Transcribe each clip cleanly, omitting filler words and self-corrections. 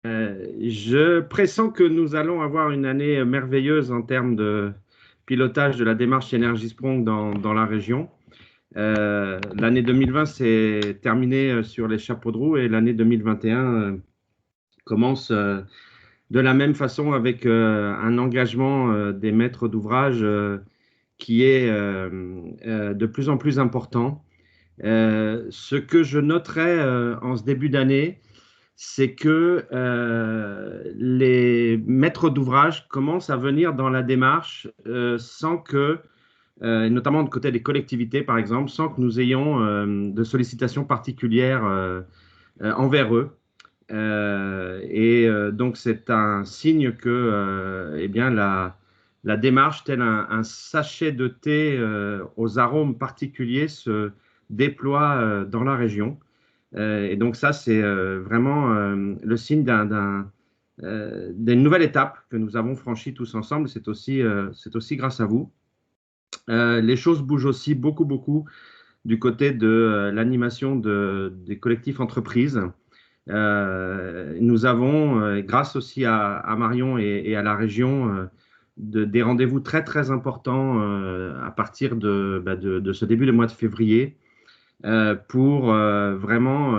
Je pressens que nous allons avoir une année merveilleuse en termes de pilotage de la démarche Energy Sprong dans la région. L'année 2020 s'est terminée sur les chapeaux de roue et l'année 2021 commence de la même façon avec un engagement des maîtres d'ouvrage qui est de plus en plus important. Ce que je noterai en ce début d'année, c'est que les maîtres d'ouvrage commencent à venir dans la démarche sans que, notamment du côté des collectivités par exemple, sans que nous ayons de sollicitations particulières envers eux. Donc c'est un signe que eh bien, la démarche, tel un sachet de thé aux arômes particuliers, se déploie dans la région. Et donc ça, c'est vraiment le signe d'une nouvelle étape que nous avons franchie tous ensemble. C'est aussi grâce à vous. Les choses bougent aussi beaucoup, beaucoup du côté de l'animation des collectifs entreprises. Nous avons, grâce aussi à Marion et à la région, des rendez-vous très, très importants à partir de ce début du mois de février pour vraiment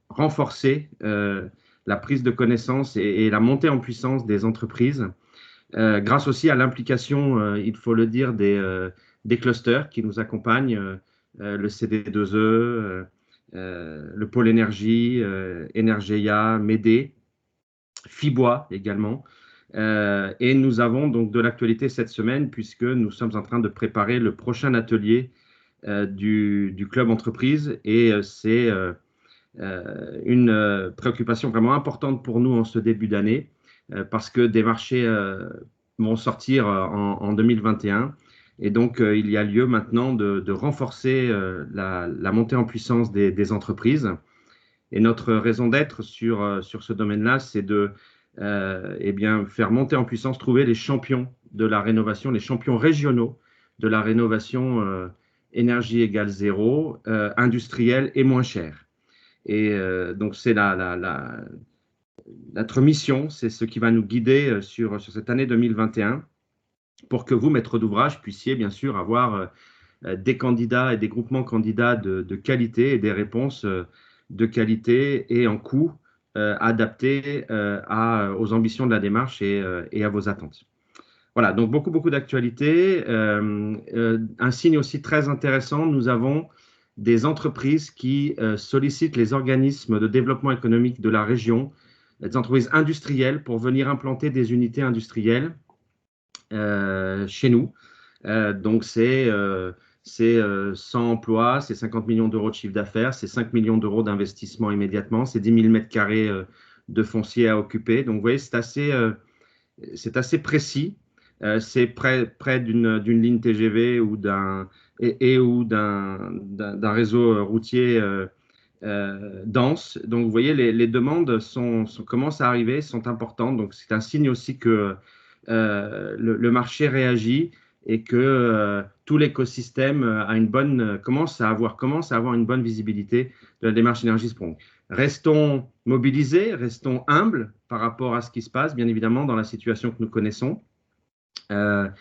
renforcer la prise de connaissance et la montée en puissance des entreprises, grâce aussi à l'implication, il faut le dire, des clusters qui nous accompagnent, le CD2E, le pôle énergie, Energeia, Médée, Fibois également. Et nous avons donc de l'actualité cette semaine puisque nous sommes en train de préparer le prochain atelier du club entreprise et c'est une préoccupation vraiment importante pour nous en ce début d'année parce que des marchés vont sortir en 2021 et donc il y a lieu maintenant de renforcer la montée en puissance des entreprises et notre raison d'être sur ce domaine-là, c'est de eh bien, faire monter en puissance, trouver les champions de la rénovation, les champions régionaux de la rénovation énergie égale zéro, industrielle et moins chère. Et donc, c'est notre mission, c'est ce qui va nous guider sur cette année 2021 pour que vous, maîtres d'ouvrage, puissiez bien sûr avoir des candidats et des groupements candidats de qualité et des réponses de qualité et en coût adaptés aux ambitions de la démarche et à vos attentes. Voilà, donc beaucoup, beaucoup d'actualités. Un signe aussi très intéressant, nous avons des entreprises qui sollicitent les organismes de développement économique de la région, des entreprises industrielles pour venir implanter des unités industrielles chez nous. Donc c'est 100 emplois, c'est 50 millions d'euros de chiffre d'affaires, c'est 5 millions d'euros d'investissement immédiatement, c'est 10 000 mètres carrés de foncier à occuper. Donc vous voyez, c'est assez précis. C'est près d'une ligne TGV ou ou d'un réseau routier dense. Donc, vous voyez, les demandes commencent à arriver, sont importantes. Donc, c'est un signe aussi que le marché réagit et que tout l'écosystème commence à avoir une bonne visibilité de la démarche Énergie Sprong. Restons mobilisés, restons humbles par rapport à ce qui se passe, bien évidemment, dans la situation que nous connaissons. Il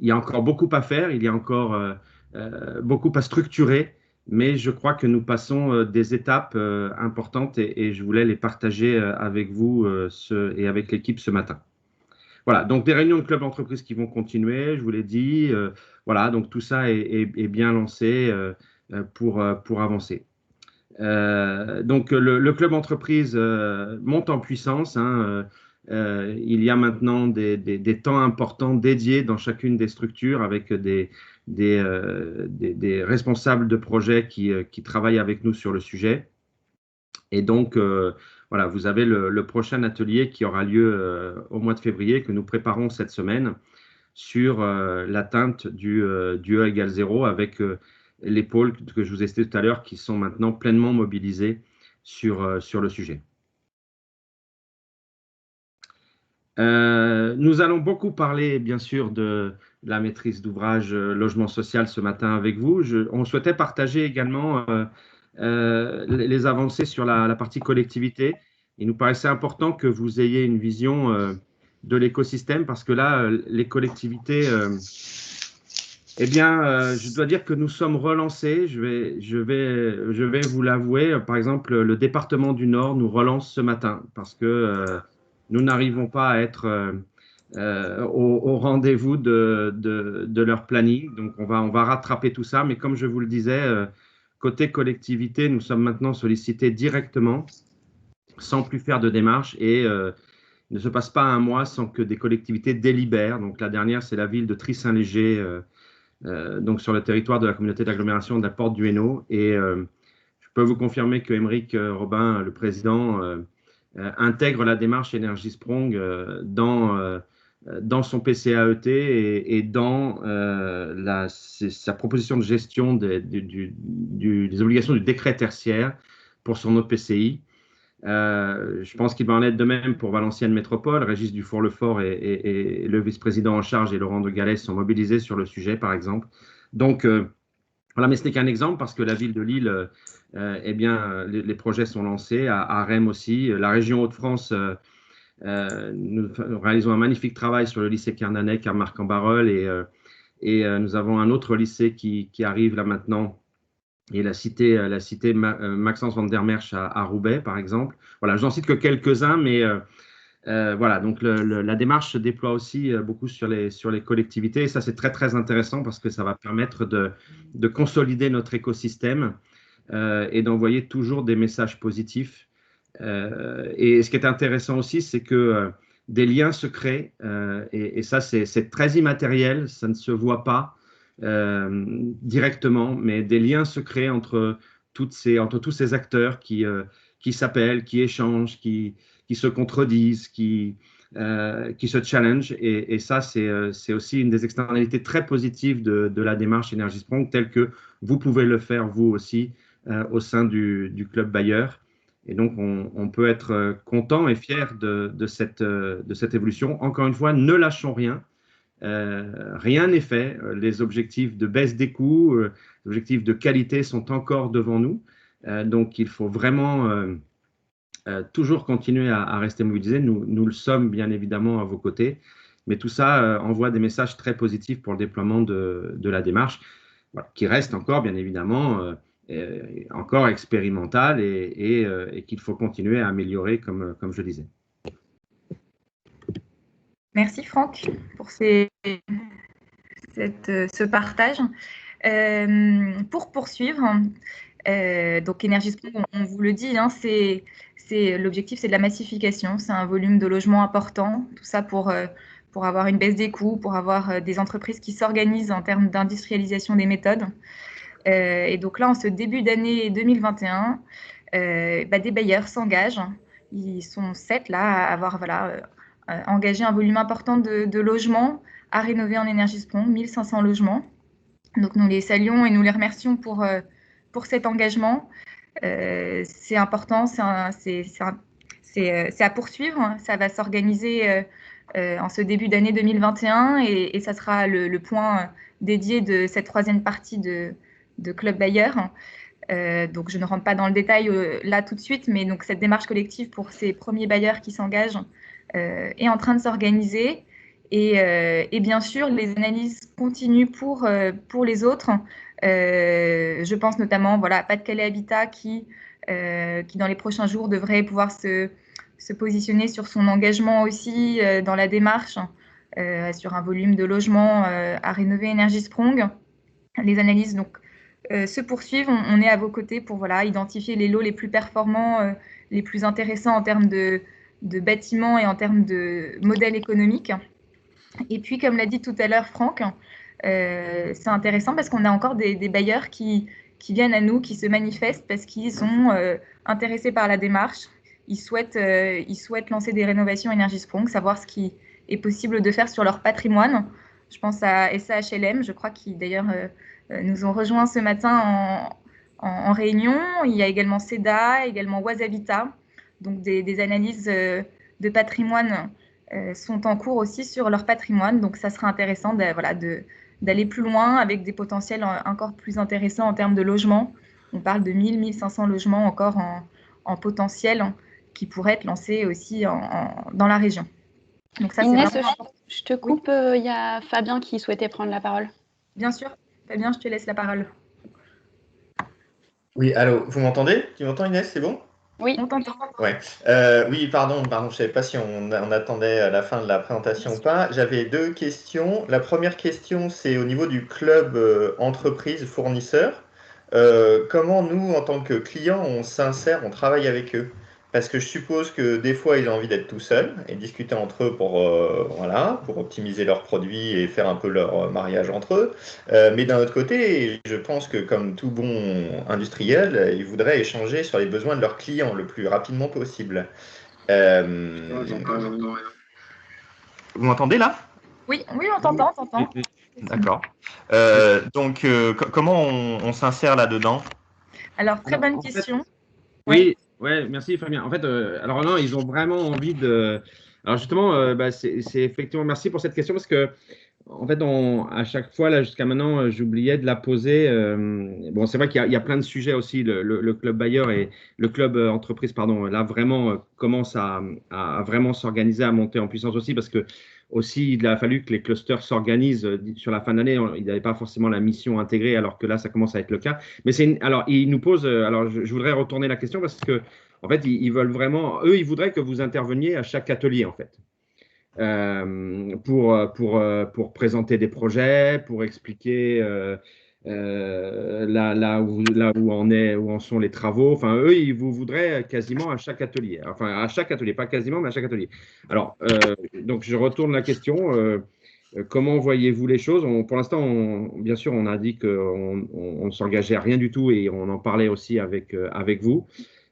y a encore beaucoup à faire, il y a encore beaucoup à structurer, mais je crois que nous passons des étapes importantes et je voulais les partager avec vous et avec l'équipe ce matin. Voilà, donc des réunions de club d'entreprise qui vont continuer, je vous l'ai dit. Voilà, donc tout ça est bien lancé pour avancer. Donc le club entreprise monte en puissance. Il y a maintenant des temps importants dédiés dans chacune des structures avec des responsables de projets qui travaillent avec nous sur le sujet. Et donc, voilà, vous avez le prochain atelier qui aura lieu au mois de février que nous préparons cette semaine sur l'atteinte du E égale 0 avec les pôles que je vous ai cités tout à l'heure qui sont maintenant pleinement mobilisés sur le sujet. Nous allons beaucoup parler, bien sûr, de la maîtrise d'ouvrage logement social ce matin avec vous. On souhaitait partager également les avancées sur la partie collectivité. il nous paraissait important que vous ayez une vision de l'écosystème parce que là, les collectivités, eh bien, je dois dire que nous sommes relancés. Je vais vous l'avouer. Par exemple, le département du Nord nous relance ce matin parce que nous n'arrivons pas à être au rendez-vous de leur planning. Donc, on va rattraper tout ça. Mais comme je vous le disais, côté collectivité, nous sommes maintenant sollicités directement sans plus faire de démarches et il ne se passe pas un mois sans que des collectivités délibèrent. Donc, la dernière, c'est la ville de Tris-Saint-Léger, donc sur le territoire de la communauté d'agglomération de la Porte du Hainaut. Et je peux vous confirmer que Émeric Robin, le président, intègre la démarche Energy Sprong dans son PCAET et dans sa proposition de gestion des obligations du décret tertiaire pour son autre PCI. Je pense qu'il va en être de même pour Valenciennes Métropole. Régis Dufour-Lefort et le vice-président en charge et Laurent de Galès sont mobilisés sur le sujet, par exemple. Donc, voilà, mais ce n'est qu'un exemple parce que la ville de Lille, eh bien, les projets sont lancés, à Rennes aussi. La région Hauts-de-France, nous réalisons un magnifique travail sur le lycée Kernanec à Marc-en-Barœul et nous avons un autre lycée qui arrive là maintenant et la cité Maxence van der Merch à Roubaix, par exemple. Voilà, j'en cite que quelques-uns, mais voilà, donc la démarche se déploie aussi beaucoup sur les collectivités. Et ça, c'est très, très intéressant parce que ça va permettre de consolider notre écosystème et d'envoyer toujours des messages positifs. Et ce qui est intéressant aussi, c'est que des liens se créent et ça, c'est très immatériel, ça ne se voit pas directement, mais des liens se créent entre tous ces acteurs qui s'appellent, qui échangent, qui se contredisent, qui se challengent. Et ça, c'est aussi une des externalités très positives de la démarche Energy Sprong, telle que vous pouvez le faire vous aussi au sein du club Bayer. Et donc, on peut être content et fier de cette évolution. Encore une fois, ne lâchons rien. Rien n'est fait. Les objectifs de baisse des coûts, les objectifs de qualité sont encore devant nous. Donc, il faut vraiment toujours continuer à rester mobilisés. Nous le sommes bien évidemment à vos côtés. Mais tout ça envoie des messages très positifs pour le déploiement de la démarche, voilà, qui reste encore bien évidemment encore expérimentale et qu'il faut continuer à améliorer comme je disais. Merci Franck pour ce partage. Pour poursuivre, donc Energy Sprong, on vous le dit, hein, l'objectif, c'est de la massification, c'est un volume de logements important, tout ça pour avoir une baisse des coûts, pour avoir des entreprises qui s'organisent en termes d'industrialisation des méthodes. Et donc là, en ce début d'année 2021, des bailleurs s'engagent. Ils sont 7 là à avoir engagé un volume important de logements à rénover en Energy Sprong, 1500 logements. Donc nous les saluons et nous les remercions pour cet engagement. C'est important, c'est à poursuivre. Ça va s'organiser en ce début d'année 2021 et ça sera le point dédié de cette troisième partie de Club Bayer. Donc je ne rentre pas dans le détail là tout de suite, mais donc cette démarche collective pour ces premiers bailleurs qui s'engagent est en train de s'organiser. Et bien sûr, les analyses continuent pour les autres. Je pense notamment à Pas-de-Calais Habitat qui, dans les prochains jours, devrait pouvoir se positionner sur son engagement aussi dans la démarche, sur un volume de logements à rénover Energy Sprong. Les analyses se poursuivent. On est à vos côtés pour identifier les lots les plus performants, les plus intéressants en termes de bâtiments et en termes de modèle économique. Et puis, comme l'a dit tout à l'heure Franck, c'est intéressant parce qu'on a encore des bailleurs qui viennent à nous, qui se manifestent parce qu'ils sont intéressés par la démarche. Ils souhaitent lancer des rénovations Energy Sprong, savoir ce qui est possible de faire sur leur patrimoine. Je pense à SAHLM, je crois, qui d'ailleurs nous ont rejoints ce matin en réunion. Il y a également CEDA, également Washabita, donc des analyses de patrimoine sont en cours aussi sur leur patrimoine. Donc, ça sera intéressant d'aller plus loin avec des potentiels encore plus intéressants en termes de logements. On parle de 1000-1500 logements encore en potentiel qui pourraient être lancés aussi dans la région. Donc ça, Inès, je te coupe, il y a Fabien qui souhaitait prendre la parole. Bien sûr. Fabien, je te laisse la parole. Oui, allô, vous m'entendez? Tu m'entends, Inès? C'est bon? Oui. On t'entend. Ouais. Oui, pardon, je ne savais pas si on attendait la fin de la présentation ou pas. J'avais deux questions. La première question, c'est au niveau du club entreprise fournisseur. Comment nous, en tant que clients, on s'insère, on travaille avec eux? Parce que je suppose que des fois, ils ont envie d'être tout seuls et discuter entre eux voilà, pour optimiser leurs produits et faire un peu leur mariage entre eux. Mais d'un autre côté, je pense que comme tout bon industriel, ils voudraient échanger sur les besoins de leurs clients le plus rapidement possible. Vous m'entendez là? Oui, on t'entend. D'accord. Donc, comment on s'insère là-dedans? Alors, très bonne question. Oui, ouais, merci Fabien. En fait, alors non, ils ont vraiment envie de. Alors justement, c'est effectivement merci pour cette question parce que en fait, à chaque fois là jusqu'à maintenant, j'oubliais de la poser. Bon, c'est vrai qu'il y a plein de sujets aussi. Le club bailleur et le club entreprise, pardon, là vraiment commence à vraiment s'organiser, à monter en puissance aussi parce que aussi il a fallu que les clusters s'organisent sur la fin d'année. Ils n'avaient pas forcément la mission intégrée, alors que là, ça commence à être le cas. Mais alors, ils nous posent. Alors, je voudrais retourner la question parce que en fait, ils veulent vraiment. Eux, ils voudraient que vous interveniez à chaque atelier, en fait. Pour présenter des projets, pour expliquer là où où en sont les travaux. Enfin, eux, ils vous voudraient quasiment à chaque atelier. Enfin, à chaque atelier, pas quasiment, mais à chaque atelier. Alors, donc, je retourne la question. Comment voyez-vous les choses? Pour l'instant, bien sûr, on a dit qu'on ne s'engageait à rien du tout et on en parlait aussi avec vous.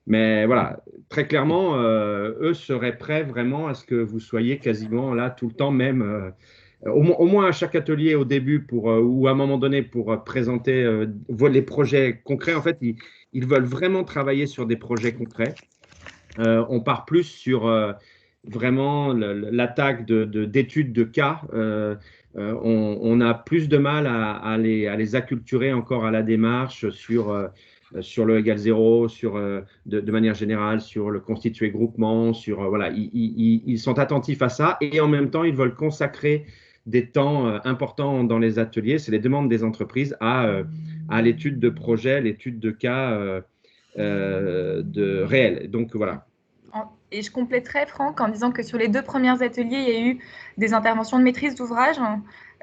Mais voilà, très clairement, eux seraient prêts vraiment à ce que vous soyez quasiment là tout le temps, même au moins à chaque atelier au début ou à un moment donné pour présenter les projets concrets. En fait, ils veulent vraiment travailler sur des projets concrets. On part plus sur vraiment l'attaque d'études de cas. On a plus de mal à les acculturer encore à la démarche sur le égal zéro, de manière générale, sur le constitué groupement, voilà, ils sont attentifs à ça et en même temps, ils veulent consacrer des temps importants dans les ateliers. C'est les demandes des entreprises à l'étude de projet, l'étude de cas réels. Donc voilà. Et je compléterai, Franck, en disant que sur les 2 premiers ateliers, il y a eu des interventions de maîtrise d'ouvrage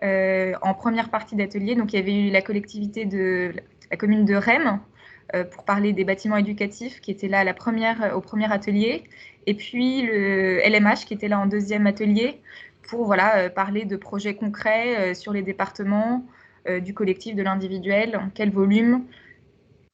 en première partie d'atelier. Donc, il y avait eu la collectivité de la commune de Rennes pour parler des bâtiments éducatifs qui était là au premier atelier. Et puis, le LMH qui était là en deuxième atelier pour parler de projets concrets sur les départements, du collectif, de l'individuel, quel volume.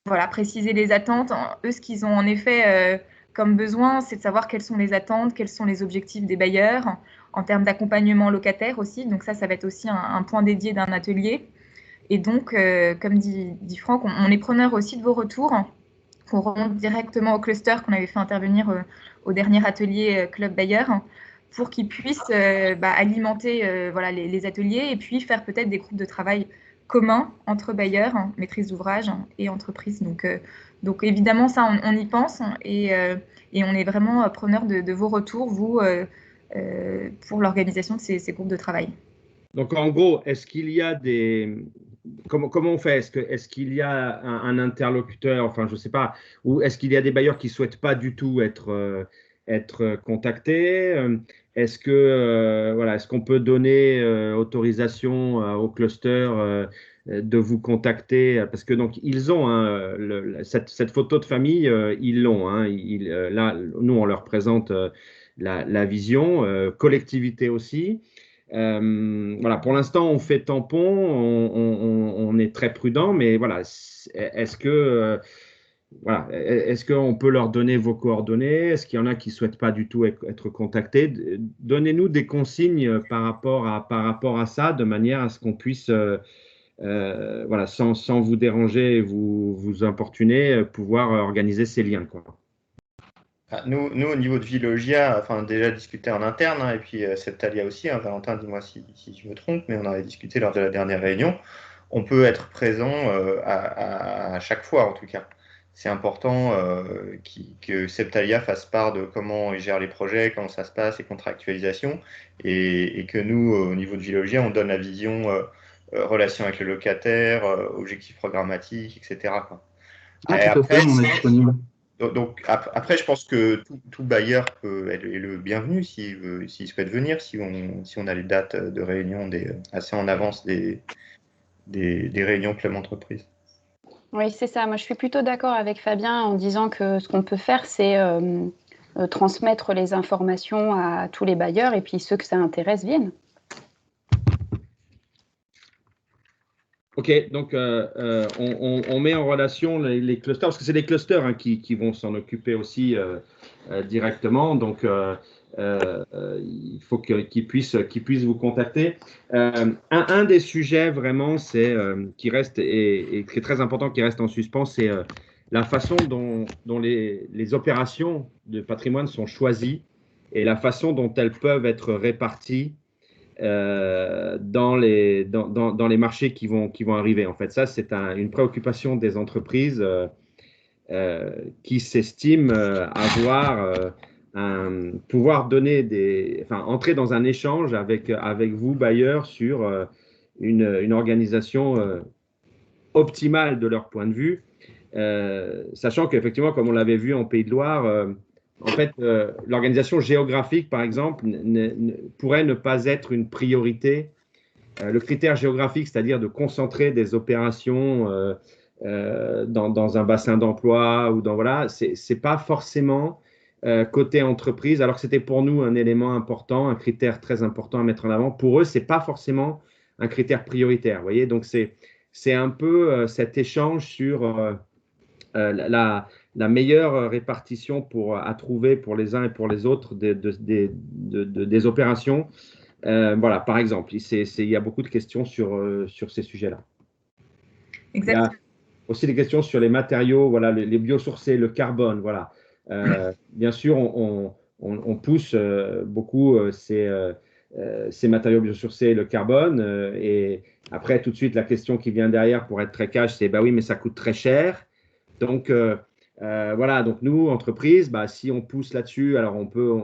Voilà, préciser les attentes. Eux, ce qu'ils ont en effet comme besoin, c'est de savoir quelles sont les attentes, quels sont les objectifs des bailleurs, en termes d'accompagnement locataire aussi. Donc ça va être aussi un point dédié d'un atelier. Et donc, comme dit Franck, on est preneur aussi de vos retours. On remonte directement au cluster qu'on avait fait intervenir au dernier atelier Club Bailleur pour qu'ils puissent alimenter les ateliers et puis faire peut-être des groupes de travail communs entre bailleurs, maîtrise d'ouvrage et entreprises. Donc évidemment, ça, on y pense et on est vraiment preneur de vos retours, vous, pour l'organisation de ces groupes de travail. Donc en gros, est-ce qu'il y a comment on fait? Est-ce qu'il y a un interlocuteur, enfin je ne sais pas, ou est-ce qu'il y a des bailleurs qui ne souhaitent pas du tout être contactés? Est-ce qu'on peut donner autorisation au cluster de vous contacter? Parce que donc ils ont cette photo de famille, ils l'ont. Là, nous on leur présente la vision, collectivité aussi. Voilà, pour l'instant, on fait tampon, on est très prudent, mais voilà, est-ce qu'on peut leur donner vos coordonnées? Est-ce qu'il y en a qui ne souhaitent pas du tout être contactés? Donnez-nous des consignes par rapport à ça, de manière à ce qu'on puisse, voilà, sans vous déranger et vous importuner, pouvoir organiser ces liens, quoi. Nous, au niveau de Vilogia, enfin, déjà discuté en interne, et puis Septalia aussi, Valentin, dis-moi si je me trompe, mais on avait discuté lors de la dernière réunion. On peut être présent à chaque fois, en tout cas. c'est important que Septalia fasse part de comment il gère les projets, comment ça se passe, les contractualisations, et que nous, au niveau de Villogier, on donne la vision relation avec le locataire, objectifs programmatiques, etc., quoi. Ah, tout à fait, on est disponible. Donc, après, je pense que tout bailleur est le bienvenu s'il souhaite venir, si on a les dates de réunion assez en avance des réunions Club Entreprise. Oui, c'est ça. Moi, je suis plutôt d'accord avec Fabien en disant que ce qu'on peut faire, c'est transmettre les informations à tous les bailleurs et puis ceux que ça intéresse viennent. Ok, donc on met en relation les clusters, parce que c'est les clusters hein, qui vont s'en occuper aussi directement. Donc, il faut qu'ils puissent vous contacter. Un des sujets vraiment, qui reste et qui est très important, qui reste en suspens, c'est la façon dont les opérations de patrimoine sont choisies et la façon dont elles peuvent être réparties dans les marchés qui vont arriver. En fait, ça, c'est une préoccupation des entreprises qui s'estiment pouvoir entrer dans un échange avec vous, bailleurs, sur une organisation optimale de leur point de vue, sachant qu'effectivement, comme on l'avait vu en Pays de Loire, en fait, l'organisation géographique, par exemple, pourrait ne pas être une priorité. Le critère géographique, c'est-à-dire de concentrer des opérations dans un bassin d'emploi ou c'est pas forcément côté entreprise, alors que c'était pour nous un élément important, un critère très important à mettre en avant. Pour eux, c'est pas forcément un critère prioritaire. Vous voyez, donc c'est un peu cet échange sur la meilleure répartition à trouver pour les uns et pour les autres des opérations. Voilà, par exemple, il y a beaucoup de questions sur ces sujets-là. Exactement. Il y a aussi des questions sur les matériaux, voilà, les biosourcés, le carbone, voilà. Bien sûr, on pousse beaucoup ces matériaux biosourcés, le carbone, et après, tout de suite, la question qui vient derrière, pour être très cash, c'est bah oui, mais ça coûte très cher. Donc, voilà, donc nous, entreprise, si on pousse là-dessus, alors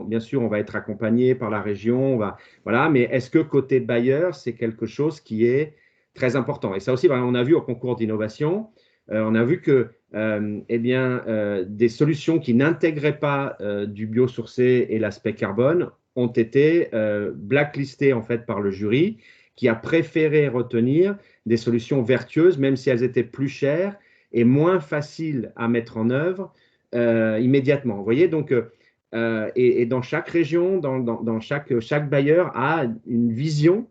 bien sûr, on va être accompagné par la région, voilà, mais est-ce que côté bailleur, c'est quelque chose qui est très important? Et ça aussi, on a vu au concours d'innovation, on a vu que des solutions qui n'intégraient pas du biosourcé et l'aspect carbone ont été blacklistées en fait par le jury, qui a préféré retenir des solutions vertueuses, même si elles étaient plus chères et moins faciles à mettre en œuvre immédiatement. Vous voyez, donc, et dans chaque région, dans chaque bailleur a une vision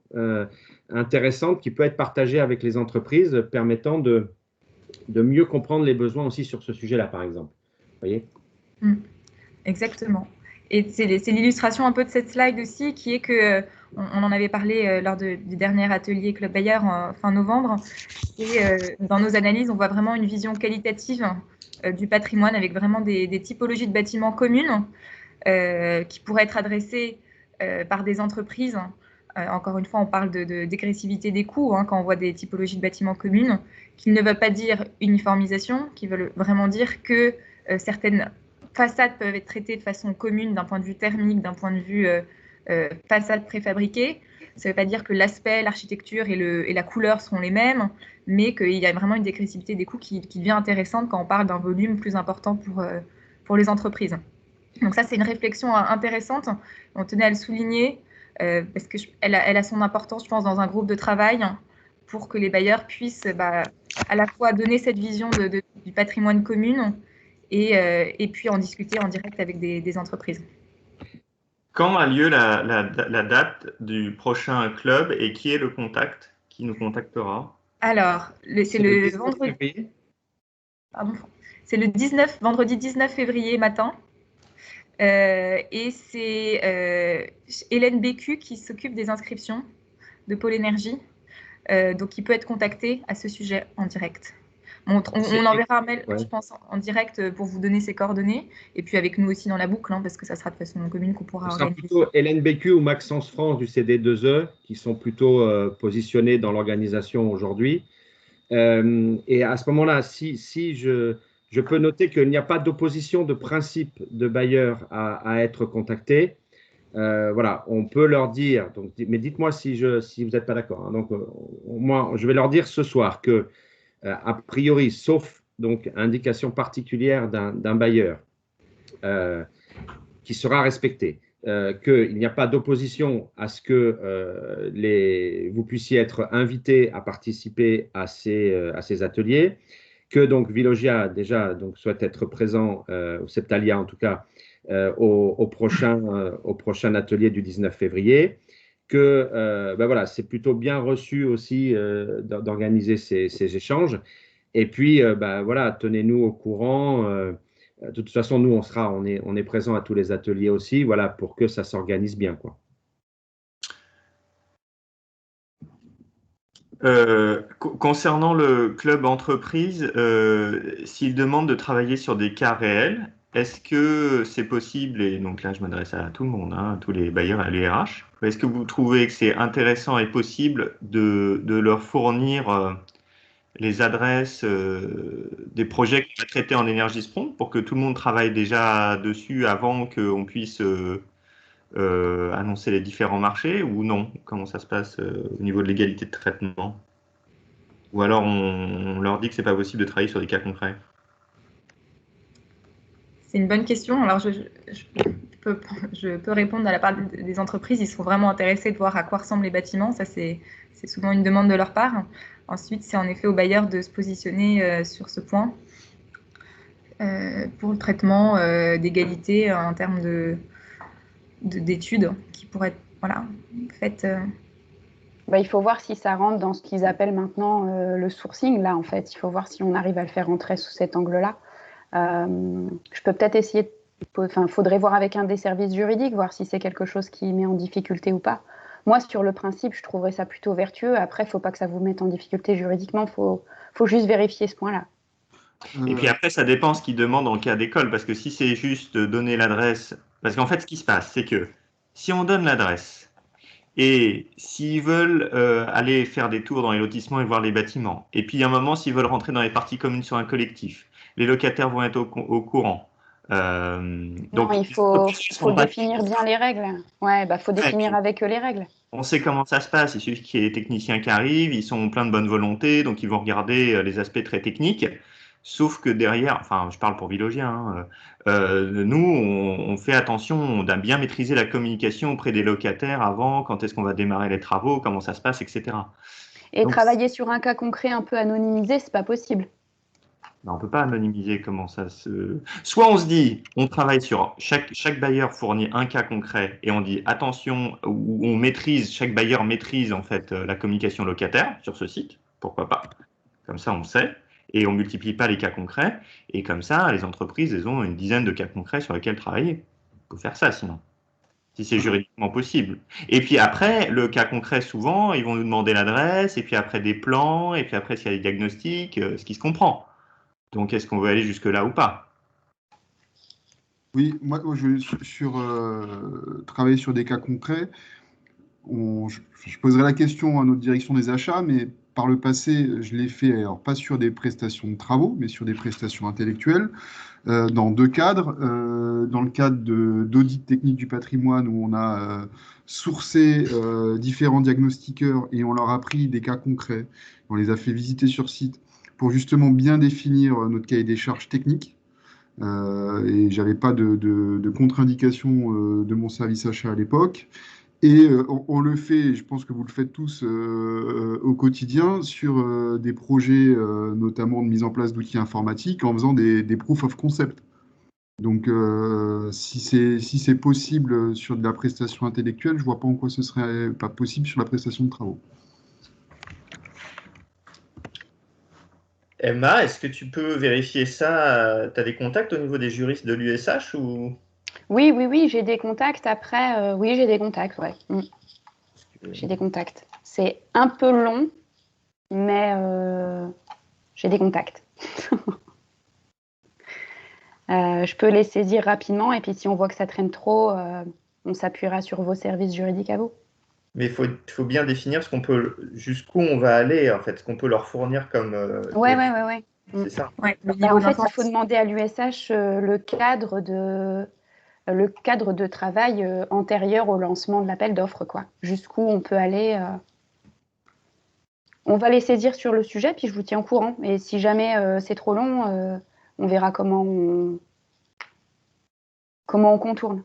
intéressante qui peut être partagée avec les entreprises, permettant de mieux comprendre les besoins aussi sur ce sujet-là, par exemple. Vous voyez ? Exactement. Et c'est l'illustration un peu de cette slide aussi, qui est que on en avait parlé lors du dernier atelier Club Bailleur fin novembre. Et dans nos analyses, on voit vraiment une vision qualitative du patrimoine avec vraiment des typologies de bâtiments communes qui pourraient être adressées par des entreprises. Encore une fois, on parle de dégressivité des coûts quand on voit des typologies de bâtiments communes, qui ne veulent pas dire uniformisation, qui veulent vraiment dire que certaines façades peuvent être traitées de façon commune d'un point de vue thermique, d'un point de vue façade préfabriquée. Ça ne veut pas dire que l'aspect, l'architecture et la couleur seront les mêmes, mais qu'il y a vraiment une dégressivité des coûts qui devient intéressante quand on parle d'un volume plus important pour les entreprises. Donc ça, c'est une réflexion intéressante. On tenait à le souligner parce qu'elle a son importance, je pense, dans un groupe de travail pour que les bailleurs puissent à la fois donner cette vision du patrimoine commun et puis en discuter en direct avec des entreprises. Quand a lieu la date du prochain club et qui est le contact qui nous contactera? Alors, c'est le vendredi. Pardon. C'est le vendredi 19 février matin. Et c'est Hélène Bécu qui s'occupe des inscriptions de Pôle Énergie. Donc, il peut être contacté à ce sujet en direct. On enverra un mail, je pense, en direct pour vous donner ses coordonnées. Et puis avec nous aussi dans la boucle, parce que ça sera de façon commune qu'on pourra organiser. Ce sera plutôt Hélène Bécu ou Maxence France du CD2E qui sont plutôt positionnés dans l'organisation aujourd'hui. Et à ce moment-là, si je je peux noter qu'il n'y a pas d'opposition de principe de bailleur à être contacté. Voilà, on peut leur dire, donc, mais dites-moi si vous n'êtes pas d'accord, hein. Donc, moi, je vais leur dire ce soir que, a priori, sauf donc indication particulière d'un bailleur qui sera respecté, qu'il n'y a pas d'opposition à ce que vous puissiez être invités à participer à ces ateliers, que donc Vilogia déjà donc, souhaite être présent, au Septalia en tout cas, au prochain atelier du 19 février, que ben voilà, c'est plutôt bien reçu aussi d'organiser ces échanges. Et puis, ben voilà, tenez-nous au courant. De toute façon, nous, on est présent à tous les ateliers aussi, voilà, pour que ça s'organise bien, quoi. Concernant le club entreprise, s'il demande de travailler sur des cas réels, est-ce que c'est possible, et donc là je m'adresse à tout le monde, hein, à tous les bailleurs et à l'URH, est-ce que vous trouvez que c'est intéressant et possible de leur fournir les adresses des projets qu'on va traiter en Energy Sprong pour que tout le monde travaille déjà dessus avant qu'on puisse annoncer les différents marchés, ou non? Comment ça se passe au niveau de l'égalité de traitement? Ou alors on leur dit que c'est pas possible de travailler sur des cas concrets? C'est une bonne question. Alors, je peux répondre à la part des entreprises. Ils sont vraiment intéressés de voir à quoi ressemblent les bâtiments. Ça, c'est souvent une demande de leur part. Ensuite, c'est en effet aux bailleurs de se positionner sur ce point pour le traitement d'égalité en termes d'études qui pourraient être faites. Bah, il faut voir si ça rentre dans ce qu'ils appellent maintenant le sourcing. Là, en fait, il faut voir si on arrive à le faire rentrer sous cet angle-là. Je peux peut-être essayer, faudrait voir avec un des services juridiques, voir si c'est quelque chose qui met en difficulté ou pas. Moi, sur le principe, je trouverais ça plutôt vertueux. Après, il ne faut pas que ça vous mette en difficulté juridiquement. Faut juste vérifier ce point-là. Et puis après, ça dépend ce qu'ils demandent en cas d'école, parce que si c'est juste donner l'adresse, parce qu'en fait, ce qui se passe, c'est que si on donne l'adresse, et s'ils veulent aller faire des tours dans les lotissements et voir les bâtiments, et puis à un moment, s'ils veulent rentrer dans les parties communes sur un collectif, les locataires vont être au courant. Donc, il faut définir bien les règles. Ouais, bah, faut définir avec eux les règles. On sait comment ça se passe. Il suffit qu'il y ait des techniciens qui arrivent, ils sont pleins de bonne volonté, donc ils vont regarder les aspects très techniques. Sauf que derrière, enfin, je parle pour Vilogia, hein, nous, on fait attention à bien maîtriser la communication auprès des locataires avant, quand est-ce qu'on va démarrer les travaux, comment ça se passe, etc. Et donc, travailler sur un cas concret un peu anonymisé, c'est pas possible. Ben, on ne peut pas anonymiser comment ça se... Soit on se dit, on travaille sur chaque bailleur fournit un cas concret et on dit attention, où on maîtrise, chaque bailleur maîtrise en fait la communication locataire sur ce site, pourquoi pas. Comme ça, on sait. Et on ne multiplie pas les cas concrets. Et comme ça, les entreprises, elles ont une dizaine de cas concrets sur lesquels travailler. Il faut faire ça sinon, si c'est juridiquement possible. Et puis après, le cas concret, souvent, ils vont nous demander l'adresse, et puis après des plans, et puis après s'il y a des diagnostics, ce qui se comprend. Donc, est-ce qu'on veut aller jusque-là ou pas? Oui, moi travailler sur des cas concrets, je poserai la question à notre direction des achats, mais par le passé, je l'ai fait, alors pas sur des prestations de travaux, mais sur des prestations intellectuelles, dans deux cadres. Dans le cadre d'audit technique du patrimoine, où on a sourcé différents diagnostiqueurs et on leur a pris des cas concrets, on les a fait visiter sur site pour justement bien définir notre cahier des charges techniques. Et j'avais pas de contre-indication de mon service achat à l'époque. Et on le fait, je pense que vous le faites tous au quotidien, sur des projets notamment de mise en place d'outils informatiques, en faisant des proof of concept. Donc, si c'est possible sur de la prestation intellectuelle, je vois pas en quoi ce serait pas possible sur la prestation de travaux. Emma, est-ce que tu peux vérifier ça? Tu as des contacts au niveau des juristes de l'USH ou... Oui, j'ai des contacts. Après, oui, j'ai des contacts, ouais. J'ai des contacts. C'est un peu long, mais j'ai des contacts. Je peux les saisir rapidement, et puis si on voit que ça traîne trop, on s'appuiera sur vos services juridiques à vous. Mais il faut bien définir jusqu'où on va aller, en fait, ce qu'on peut leur fournir comme... Ouais. C'est ça. Ouais, le Bah, niveau en fait, il faut d'information. demander à l'USH le cadre de travail antérieur au lancement de l'appel d'offres, quoi. Jusqu'où on peut aller. On va les saisir sur le sujet, puis je vous tiens au courant. Et si jamais c'est trop long, on verra comment on contourne.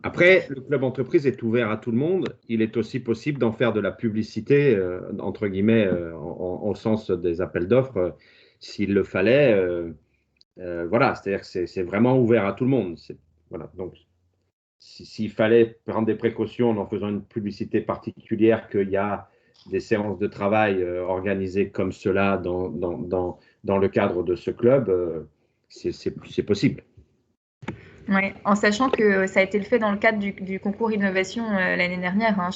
Après, le club entreprise est ouvert à tout le monde. Il est aussi possible d'en faire de la publicité, entre guillemets, au sens des appels d'offres, s'il le fallait. Voilà, c'est-à-dire que c'est vraiment ouvert à tout le monde. Voilà. Donc, s'il fallait prendre des précautions en faisant une publicité particulière, qu'il y a des séances de travail organisées comme cela dans le cadre de ce club, c'est possible. Ouais, en sachant que ça a été le fait dans le cadre du concours innovation l'année dernière. Hein.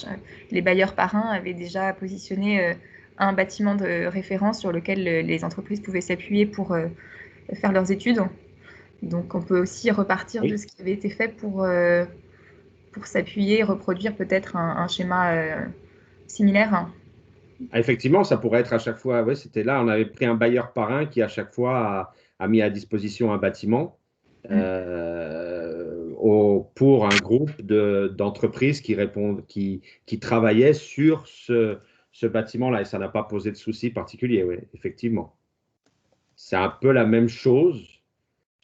Les bailleurs parrains avaient déjà positionné un bâtiment de référence sur lequel les entreprises pouvaient s'appuyer pour faire leurs études. Donc on peut aussi repartir de ce qui avait été fait pour s'appuyer et reproduire peut-être un schéma similaire. Ah, effectivement, ça pourrait être à chaque fois, ouais, c'était là, on avait pris un bailleur parrain qui à chaque fois a mis à disposition un bâtiment pour un groupe d'entreprises qui travaillaient sur ce bâtiment-là, et ça n'a pas posé de souci particulier, oui, effectivement. C'est un peu la même chose,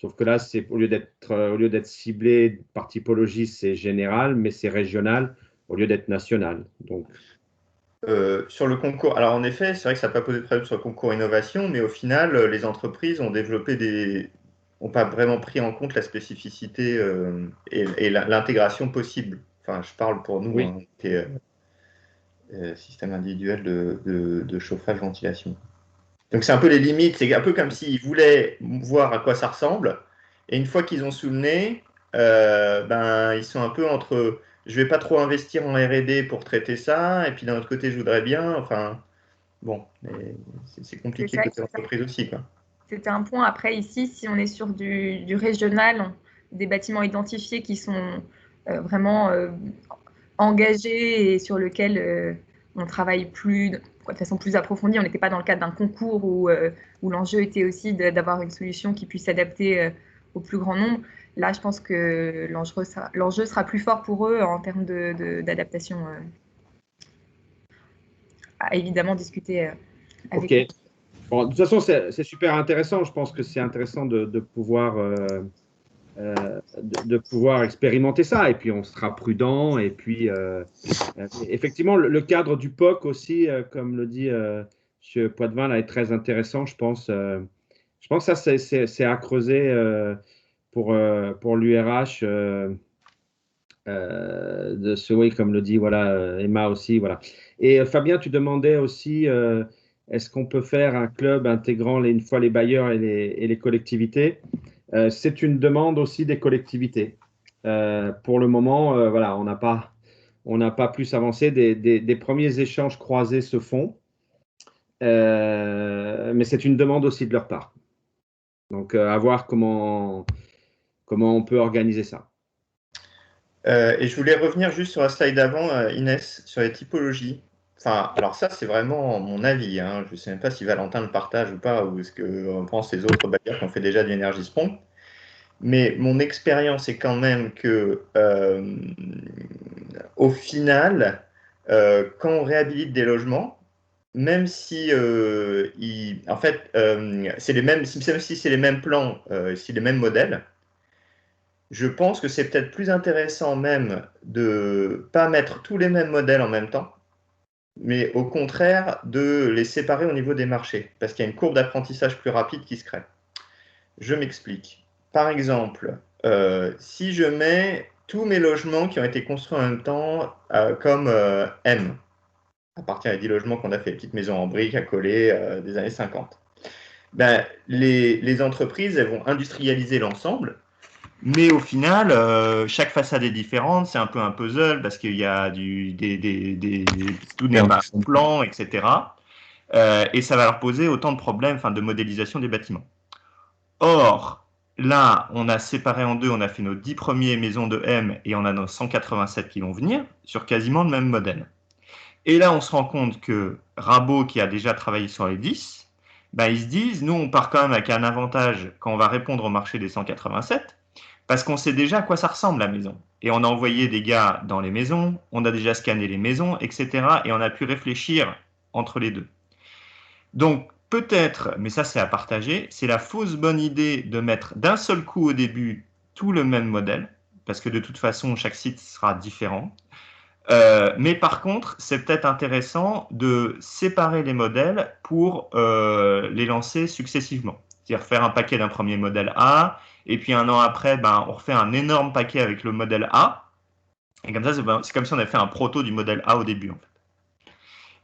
sauf que là, au lieu d'être ciblé par typologie, c'est général, mais c'est régional au lieu d'être national. Donc, Sur le concours, alors en effet, c'est vrai que ça n'a pas posé de problème sur le concours innovation, mais au final, les entreprises ont n'ont pas vraiment pris en compte la spécificité et l'intégration possible. Enfin, je parle pour nous, oui. hein, qui est système individuel de chauffage-ventilation. Donc c'est un peu les limites, c'est un peu comme s'ils voulaient voir à quoi ça ressemble, et une fois qu'ils ont sous le nez, ben, ils sont un peu entre je vais pas trop investir en R&D pour traiter ça, et puis d'un autre côté je voudrais bien, enfin bon, c'est compliqué côté entreprise aussi, quoi. C'était un point. Après, ici, si on est sur du régional, des bâtiments identifiés qui sont vraiment engagés et sur lesquels on travaille de façon plus approfondie. On n'était pas dans le cadre d'un concours où l'enjeu était aussi d'avoir une solution qui puisse s'adapter au plus grand nombre. Là, je pense que l'enjeu sera plus fort pour eux en termes d'adaptation. À évidemment discuter avec eux. Bon, de toute façon, c'est super intéressant. Je pense que c'est intéressant de pouvoir expérimenter ça. Et puis, on sera prudent. Et puis, effectivement, le cadre du POC aussi, comme le dit M. Poitvin, là, est très intéressant. Je pense que ça, c'est à creuser pour l'URH. Oui, comme le dit voilà, Emma aussi. Voilà. Et Fabien, tu demandais aussi est-ce qu'on peut faire un club intégrant une fois les bailleurs et les collectivités? C'est une demande aussi des collectivités. Pour le moment, voilà, on n'a pas plus avancé. Des premiers échanges croisés se font, mais c'est une demande aussi de leur part. Donc, à voir comment on peut organiser ça. Et je voulais revenir juste sur la slide d'avant, Inès, sur les typologies. Enfin, alors ça, c'est vraiment mon avis, hein. Je ne sais même pas si Valentin le partage ou pas, ou ce qu'en pensent les autres bailleurs qui ont fait déjà du Energy Sprong. Mais mon expérience est quand même que, au final, quand on réhabilite des logements, même si, en fait, c'est les mêmes, même si c'est les mêmes plans, si les mêmes modèles, je pense que c'est peut-être plus intéressant même de ne pas mettre tous les mêmes modèles en même temps, mais au contraire de les séparer au niveau des marchés, parce qu'il y a une courbe d'apprentissage plus rapide qui se crée. Je m'explique. Par exemple, si je mets tous mes logements qui ont été construits en même temps comme M, à partir des 10 logements qu'on a fait, petites maisons en briques à coller des années 50, ben, les entreprises elles vont industrialiser l'ensemble. Mais au final, chaque façade est différente, c'est un peu un puzzle parce qu'il y a tout n'est pas en plan, etc. Et ça va leur poser autant de problèmes, enfin, de modélisation des bâtiments. Or, là, on a séparé en deux, on a fait nos 10 premières maisons de M et on a nos 187 qui vont venir sur quasiment le même modèle. Et là, on se rend compte que Rabot, qui a déjà travaillé sur les 10, bah, ils se disent, nous, on part quand même avec un avantage quand on va répondre au marché des 187, parce qu'on sait déjà à quoi ça ressemble la maison. Et on a envoyé des gars dans les maisons, on a déjà scanné les maisons, etc. Et on a pu réfléchir entre les deux. Donc, peut-être, mais ça c'est à partager, c'est la fausse bonne idée de mettre d'un seul coup au début tout le même modèle, parce que de toute façon, chaque site sera différent. Mais par contre, c'est peut-être intéressant de séparer les modèles pour les lancer successivement. C'est-à-dire faire un paquet d'un premier modèle A, et puis un an après, ben, on refait un énorme paquet avec le modèle A. Et comme ça, c'est comme si on avait fait un proto du modèle A au début, en fait.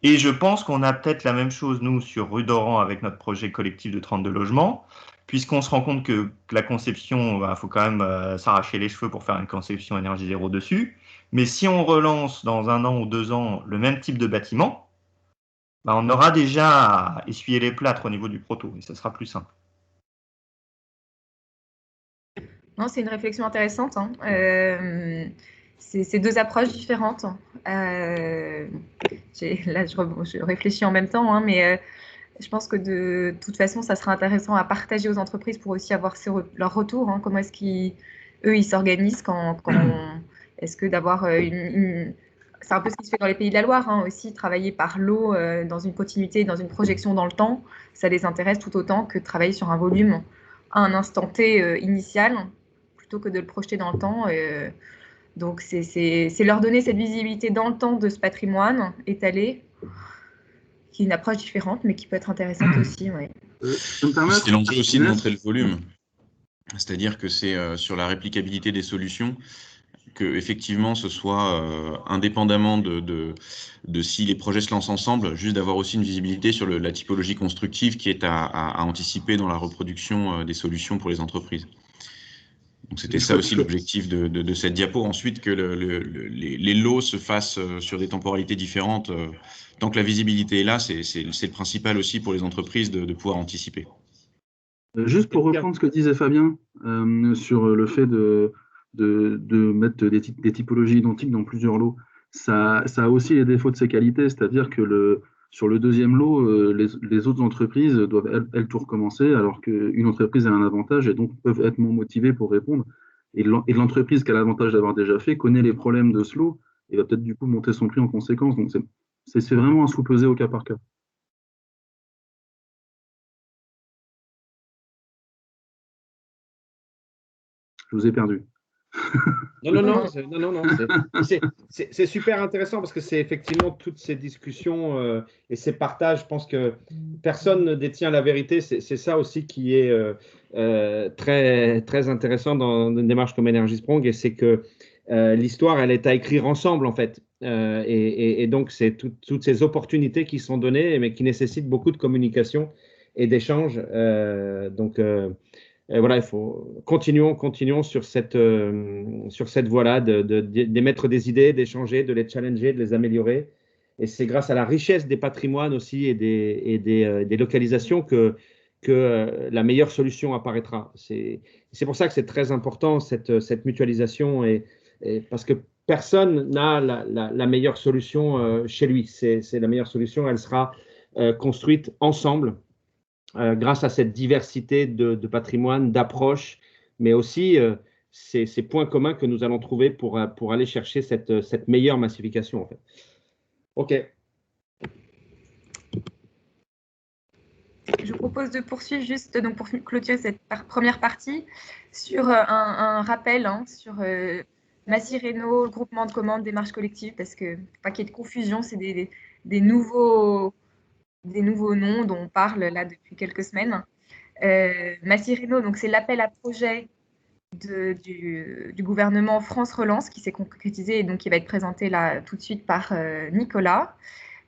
Et je pense qu'on a peut-être la même chose, nous, sur Rue d'Oran avec notre projet collectif de 32 logements, puisqu'on se rend compte que la conception, il faut quand même s'arracher les cheveux pour faire une conception énergie zéro dessus. Mais si on relance dans 1 an ou 2 ans le même type de bâtiment, bah, on aura déjà essuyé les plâtres au niveau du proto, et ça sera plus simple. Non, c'est une réflexion intéressante, hein. C'est deux approches différentes. Là, je réfléchis en même temps, hein, mais je pense que de toute façon, ça sera intéressant à partager aux entreprises pour aussi avoir leur retour, hein. Comment est-ce qu'eux, ils s'organisent est-ce que d'avoir c'est un peu ce qui se fait dans les pays de la Loire, hein, aussi, travailler par lot dans une continuité, dans une projection dans le temps, ça les intéresse tout autant que de travailler sur un volume à un instant T initial, plutôt que de le projeter dans le temps. Donc, c'est leur donner cette visibilité dans le temps de ce patrimoine étalé, qui est une approche différente, mais qui peut être intéressante aussi. Ouais. C'est l'enjeu aussi de montrer le volume. C'est-à-dire que c'est sur la réplicabilité des solutions que effectivement ce soit indépendamment de si les projets se lancent ensemble, juste d'avoir aussi une visibilité sur la typologie constructive qui est à anticiper dans la reproduction des solutions pour les entreprises. Donc c'était ça aussi l'objectif de cette diapo. Ensuite, que les lots se fassent sur des temporalités différentes. Tant que la visibilité est là, c'est le principal aussi pour les entreprises de pouvoir anticiper. Juste pour reprendre ce que disait Fabien sur le fait de mettre des typologies identiques dans plusieurs lots, ça a aussi les défauts de ses qualités, c'est-à-dire que sur le deuxième lot, les autres entreprises doivent elles tout recommencer, alors qu'une entreprise a un avantage et donc peuvent être moins motivées pour répondre. Et l'entreprise qui a l'avantage d'avoir déjà fait connaît les problèmes de ce lot et va peut-être du coup monter son prix en conséquence. Donc c'est vraiment à sous-peser au cas par cas. Je vous ai perdu. Non, c'est super intéressant parce que c'est effectivement toutes ces discussions et ces partages. Je pense que personne ne détient la vérité. C'est ça aussi qui est très, très intéressant dans une démarche comme Energy Sprong, et c'est que l'histoire, elle est à écrire ensemble en fait. Et donc, c'est toutes ces opportunités qui sont données, mais qui nécessitent beaucoup de communication et d'échange. Et voilà, continuons sur cette voie-là, d'émettre des idées, d'échanger, de les challenger, de les améliorer. Et c'est grâce à la richesse des patrimoines aussi et des localisations que la meilleure solution apparaîtra. C'est pour ça que c'est très important, cette mutualisation, et parce que personne n'a la meilleure solution chez lui. C'est la meilleure solution, elle sera construite ensemble. Grâce à cette diversité de patrimoine, d'approches, mais aussi ces points communs que nous allons trouver pour aller chercher cette meilleure massification. En fait. OK. Je vous propose de poursuivre juste donc, pour clôturer cette première partie sur un rappel sur Massy Réno, le groupement de commandes, démarche collective, parce que pas qu'il y ait de confusion, c'est des nouveaux noms dont on parle là depuis quelques semaines. Massy Réno, donc c'est l'appel à projet du gouvernement France Relance qui s'est concrétisé et donc qui va être présenté là tout de suite par Nicolas.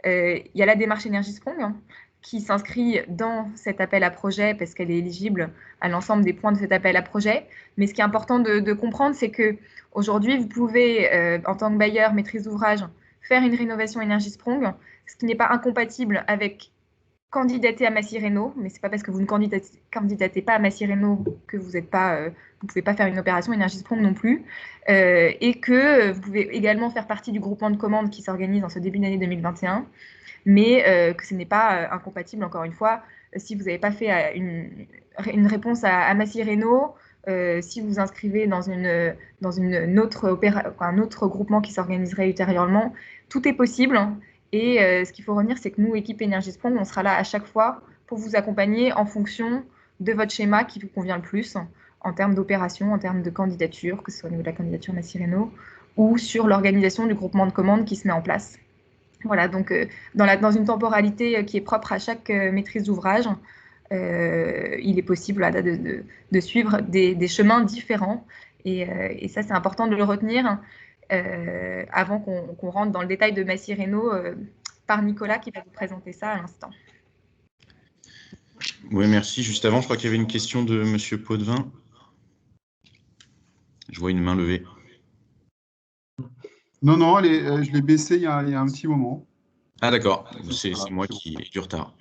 Il y a la démarche Energy Sprong qui s'inscrit dans cet appel à projet parce qu'elle est éligible à l'ensemble des points de cet appel à projet. Mais ce qui est important de comprendre, c'est qu'aujourd'hui, vous pouvez, en tant que bailleur, maîtrise d'ouvrage, faire une rénovation Energy Sprong, ce qui n'est pas incompatible avec candidater à Massy Réno, mais ce n'est pas parce que vous ne candidatez pas à Massy Réno que vous ne pouvez pas faire une opération Energy Sprong non plus, et que vous pouvez également faire partie du groupement de commandes qui s'organise en ce début d'année 2021, mais que ce n'est pas incompatible, encore une fois, si vous n'avez pas fait une réponse à Massy Reno, si vous vous inscrivez dans un autre groupement qui s'organiserait ultérieurement, tout est possible. Et ce qu'il faut retenir, c'est que nous, équipe Energy-Sprong, on sera là à chaque fois pour vous accompagner en fonction de votre schéma qui vous convient le plus en termes d'opération, en termes de candidature, que ce soit au niveau de la candidature Massy Reno ou sur l'organisation du groupement de commandes qui se met en place. Voilà, donc dans une temporalité qui est propre à chaque maîtrise d'ouvrage, il est possible là, de suivre des chemins différents. Et ça, c'est important de le retenir avant qu'on rentre dans le détail de Massy Reno par Nicolas qui va vous présenter ça à l'instant. Oui, merci. Juste avant, je crois qu'il y avait une question de M. Potvin. Je vois une main levée. Non, je l'ai baissé il y a un petit moment. Ah d'accord, c'est moi qui ai du retard.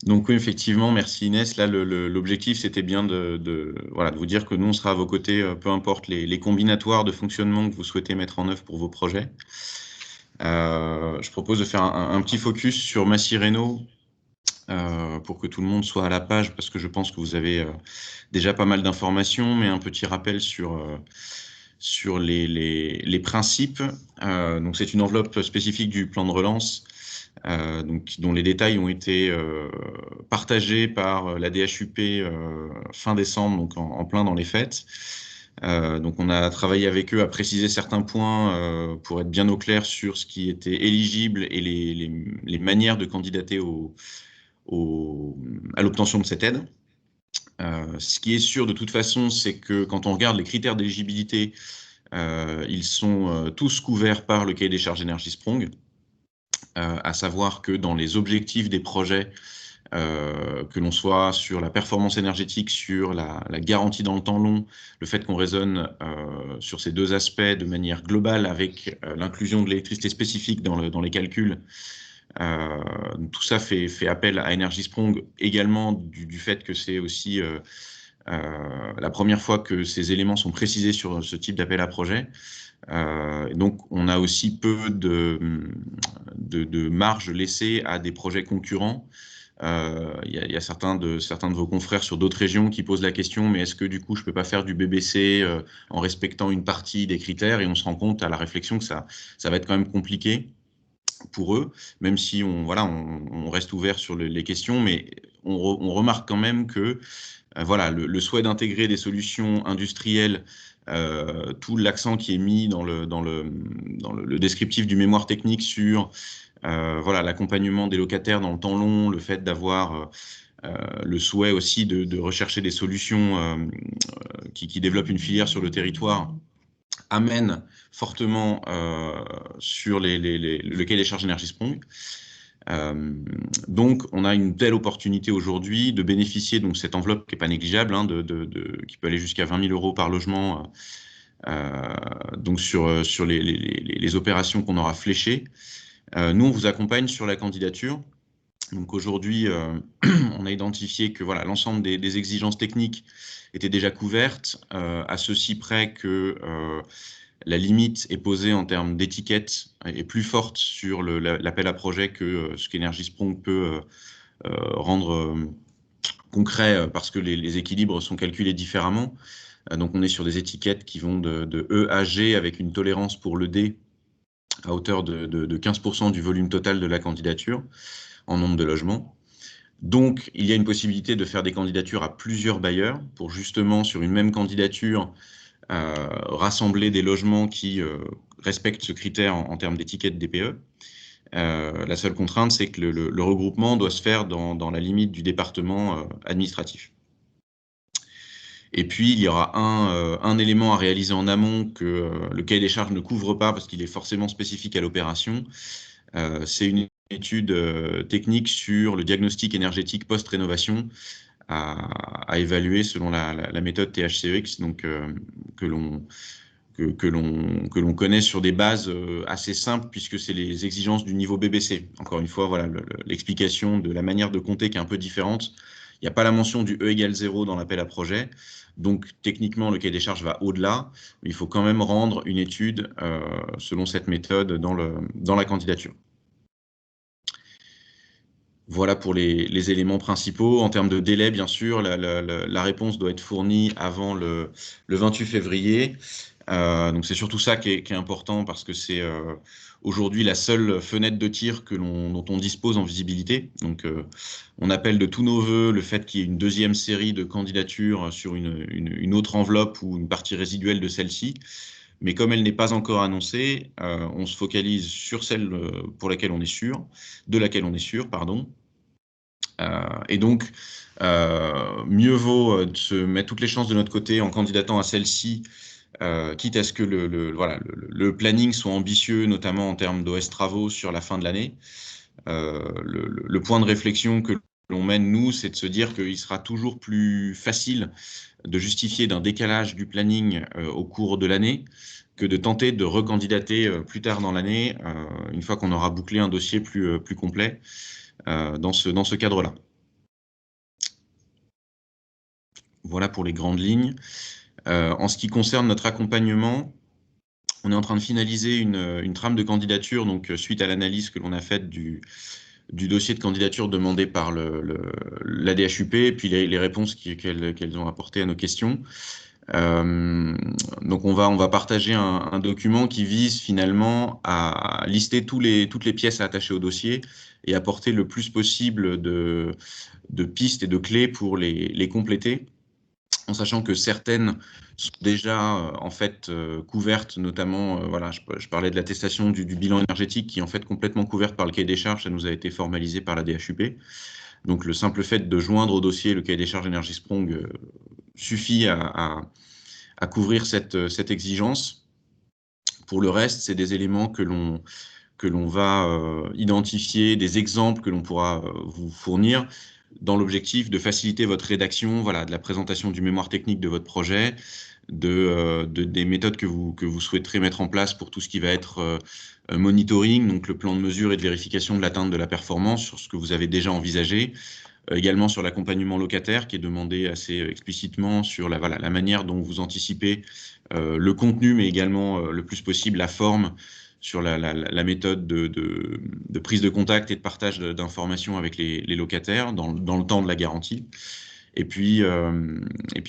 Donc oui, effectivement, merci Inès. Là, l'objectif, c'était bien de vous dire que nous, on sera à vos côtés, peu importe les combinatoires de fonctionnement que vous souhaitez mettre en œuvre pour vos projets. Je propose de faire un petit focus sur Massy Reno pour que tout le monde soit à la page, parce que je pense que vous avez déjà pas mal d'informations, mais un petit rappel sur les principes. Donc c'est une enveloppe spécifique du plan de relance, dont les détails ont été partagés par la DHUP fin décembre, donc en plein dans les fêtes. Donc on a travaillé avec eux à préciser certains points pour être bien au clair sur ce qui était éligible et les manières de candidater à l'obtention de cette aide. Ce qui est sûr de toute façon, c'est que quand on regarde les critères d'éligibilité, ils sont tous couverts par le cahier des charges Energy-Sprong, à savoir que dans les objectifs des projets, que l'on soit sur la performance énergétique, sur la garantie dans le temps long, le fait qu'on raisonne sur ces deux aspects de manière globale avec l'inclusion de l'électricité spécifique dans les calculs, tout ça fait appel à Energy-Sprong également du fait que c'est aussi la première fois que ces éléments sont précisés sur ce type d'appel à projet. Donc on a aussi peu de marge laissée à des projets concurrents. Il y a certains de vos confrères sur d'autres régions qui posent la question, mais est-ce que du coup je peux pas faire du BBC en respectant une partie des critères? Et on se rend compte à la réflexion que ça va être quand même compliqué pour eux, même si on reste ouvert sur les questions, mais on remarque quand même que le souhait d'intégrer des solutions industrielles, tout l'accent qui est mis dans le descriptif du mémoire technique sur l'accompagnement des locataires dans le temps long, le fait d'avoir le souhait aussi de rechercher des solutions qui développent une filière sur le territoire, amène fortement sur le cahier des charges Energy-Sprong. Donc, on a une telle opportunité aujourd'hui de bénéficier de cette enveloppe qui n'est pas négligeable, qui peut aller jusqu'à 20 000 € par logement, donc sur les opérations qu'on aura fléchées. Nous, on vous accompagne sur la candidature. Donc aujourd'hui, on a identifié que l'ensemble des exigences techniques étaient déjà couvertes, à ceci près que la limite est posée en termes d'étiquette est plus forte sur l'appel à projet que ce qu'Energy-Sprong peut rendre concret, parce que les équilibres sont calculés différemment. Donc on est sur des étiquettes qui vont de E à G avec une tolérance pour le D à hauteur de 15% du volume total de la candidature en nombre de logements. Donc, il y a une possibilité de faire des candidatures à plusieurs bailleurs pour justement, sur une même candidature, rassembler des logements qui respectent ce critère en termes d'étiquette DPE. La seule contrainte, c'est que le regroupement doit se faire dans la limite du département administratif. Et puis, il y aura un élément à réaliser en amont que le cahier des charges ne couvre pas parce qu'il est forcément spécifique à l'opération. C'est une étude technique sur le diagnostic énergétique post-rénovation à évaluer selon la méthode THCEX, donc, que l'on connaît sur des bases assez simples puisque c'est les exigences du niveau BBC. Encore une fois, l'explication de la manière de compter qui est un peu différente. Il n'y a pas la mention du E égale 0 dans l'appel à projet. Donc, techniquement, le cahier des charges va au-delà, mais il faut quand même rendre une étude selon cette méthode dans la candidature. Voilà pour les éléments principaux. En termes de délai, bien sûr, la réponse doit être fournie avant le 28 février. Donc c'est surtout ça qui est important, parce que c'est aujourd'hui la seule fenêtre de tir dont on dispose en visibilité. Donc on appelle de tous nos voeux le fait qu'il y ait une deuxième série de candidatures sur une autre enveloppe ou une partie résiduelle de celle-ci. Mais comme elle n'est pas encore annoncée, on se focalise sur celle de laquelle on est sûr, pardon. Et donc, mieux vaut se mettre toutes les chances de notre côté en candidatant à celle-ci, quitte à ce que le planning soit ambitieux, notamment en termes d'OS travaux sur la fin de l'année. Le point de réflexion que l'on mène, nous, c'est de se dire qu'il sera toujours plus facile de justifier d'un décalage du planning au cours de l'année que de tenter de recandidater plus tard dans l'année, une fois qu'on aura bouclé un dossier plus complet dans ce cadre-là. Voilà pour les grandes lignes. En ce qui concerne notre accompagnement, on est en train de finaliser une trame de candidature, donc suite à l'analyse que l'on a faite du dossier de candidature demandé par la DHUP, et puis les réponses qu'elles ont apportées à nos questions. Donc on va partager un document qui vise finalement à lister toutes les pièces à attacher au dossier et apporter le plus possible de pistes et de clés pour les compléter, en sachant que certaines sont déjà en fait couvertes, notamment, voilà, je parlais de l'attestation du bilan énergétique qui est en fait complètement couverte par le cahier des charges, ça nous a été formalisé par la DHUP. Donc le simple fait de joindre au dossier le cahier des charges EnergySprong suffit à couvrir cette exigence. Pour le reste, c'est des éléments que l'on va identifier, des exemples que l'on pourra vous fournir, dans l'objectif de faciliter votre rédaction, voilà, de la présentation du mémoire technique de votre projet, des méthodes que vous souhaiterez mettre en place pour tout ce qui va être monitoring, donc le plan de mesure et de vérification de l'atteinte de la performance sur ce que vous avez déjà envisagé, également sur l'accompagnement locataire qui est demandé assez explicitement sur la manière dont vous anticipez le contenu, mais également le plus possible la forme, sur la méthode de prise de contact et de partage d'informations avec les locataires dans le temps de la garantie. Et puis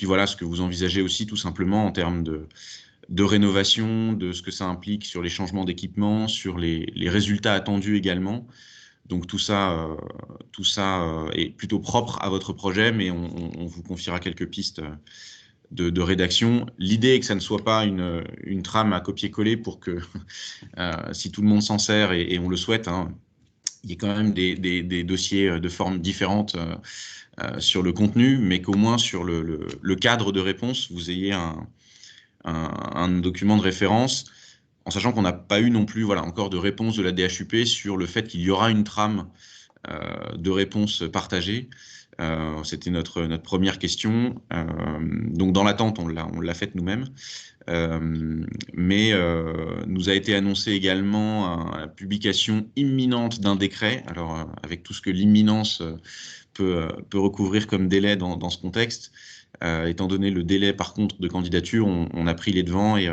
voilà ce que vous envisagez aussi tout simplement en termes de rénovation, de ce que ça implique sur les changements d'équipement, sur les résultats attendus également. Donc tout ça est plutôt propre à votre projet, mais on vous confiera quelques pistes de rédaction. L'idée est que ça ne soit pas une trame à copier-coller pour que, si tout le monde s'en sert, et on le souhaite, hein, il y ait quand même des dossiers de formes différentes sur le contenu, mais qu'au moins sur le cadre de réponse, vous ayez un document de référence, en sachant qu'on n'a pas eu non plus encore de réponse de la DHUP sur le fait qu'il y aura une trame de réponse partagée. C'était notre première question. Donc dans l'attente, on l'a faite nous-mêmes. Mais nous a été annoncé également la publication imminente d'un décret. Alors avec tout ce que l'imminence peut recouvrir comme délai dans ce contexte, étant donné le délai par contre de candidature, on a pris les devants et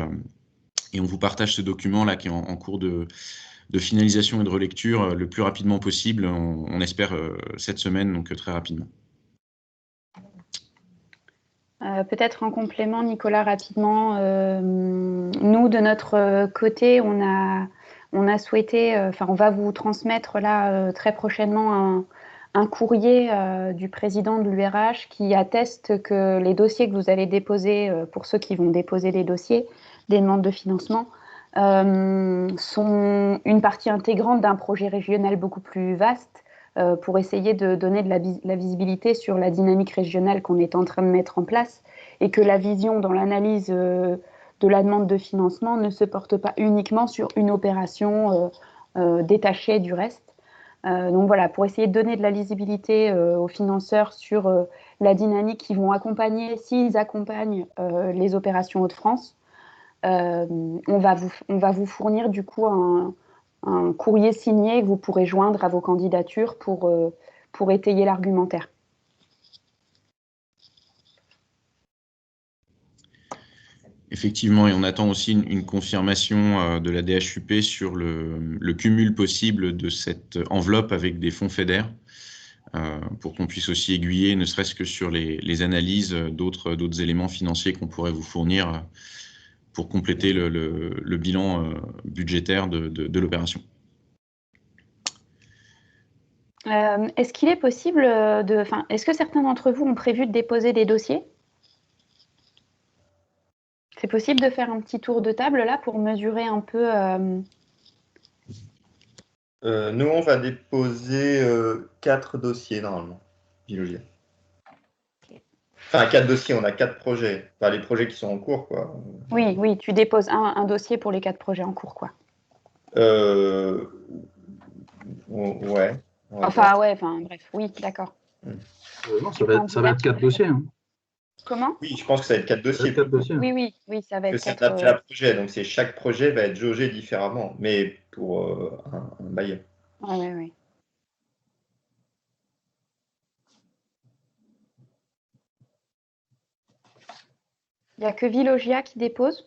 on vous partage ce document-là qui est en cours de finalisation et de relecture le plus rapidement possible. On espère cette semaine, donc très rapidement. Peut-être en complément, Nicolas, rapidement. Nous, de notre côté, on a souhaité, on va vous transmettre là très prochainement un courrier du président de l'URH qui atteste que les dossiers que vous allez déposer, pour ceux qui vont déposer les dossiers, des demandes de financement, sont une partie intégrante d'un projet régional beaucoup plus vaste pour essayer de donner de la visibilité sur la dynamique régionale qu'on est en train de mettre en place et que la vision dans l'analyse de la demande de financement ne se porte pas uniquement sur une opération détachée du reste. Donc voilà, pour essayer de donner de la lisibilité aux financeurs sur la dynamique qu'ils vont accompagner, s'ils accompagnent les opérations Hauts-de-France, on va vous fournir du coup un courrier signé que vous pourrez joindre à vos candidatures pour étayer l'argumentaire. Effectivement, et on attend aussi une confirmation de la DHUP sur le cumul possible de cette enveloppe avec des fonds FEDER. pour qu'on puisse aussi aiguiller, ne serait-ce que sur les analyses d'autres éléments financiers qu'on pourrait vous fournir pour compléter le bilan budgétaire de l'opération. Est-ce qu'il est possible est-ce que certains d'entre vous ont prévu de déposer des dossiers? C'est possible de faire un petit tour de table là pour mesurer un peu. Nous, on va déposer 4 dossiers normalement, Vilogia. Enfin, 4 dossiers, on a 4 projets. Enfin, les projets qui sont en cours, quoi. Oui, tu déposes un dossier pour les 4 projets en cours, quoi. Ouais. Bref, oui, d'accord. Non, ça va être 4 dossiers. Hein. Comment? Oui, je pense que ça va être 4 dossiers. Oui, ça va être 4. C'est un appel à projet, donc chaque projet va être jaugé différemment, mais pour un bailleur. Oui. Il n'y a que Vilogia qui dépose?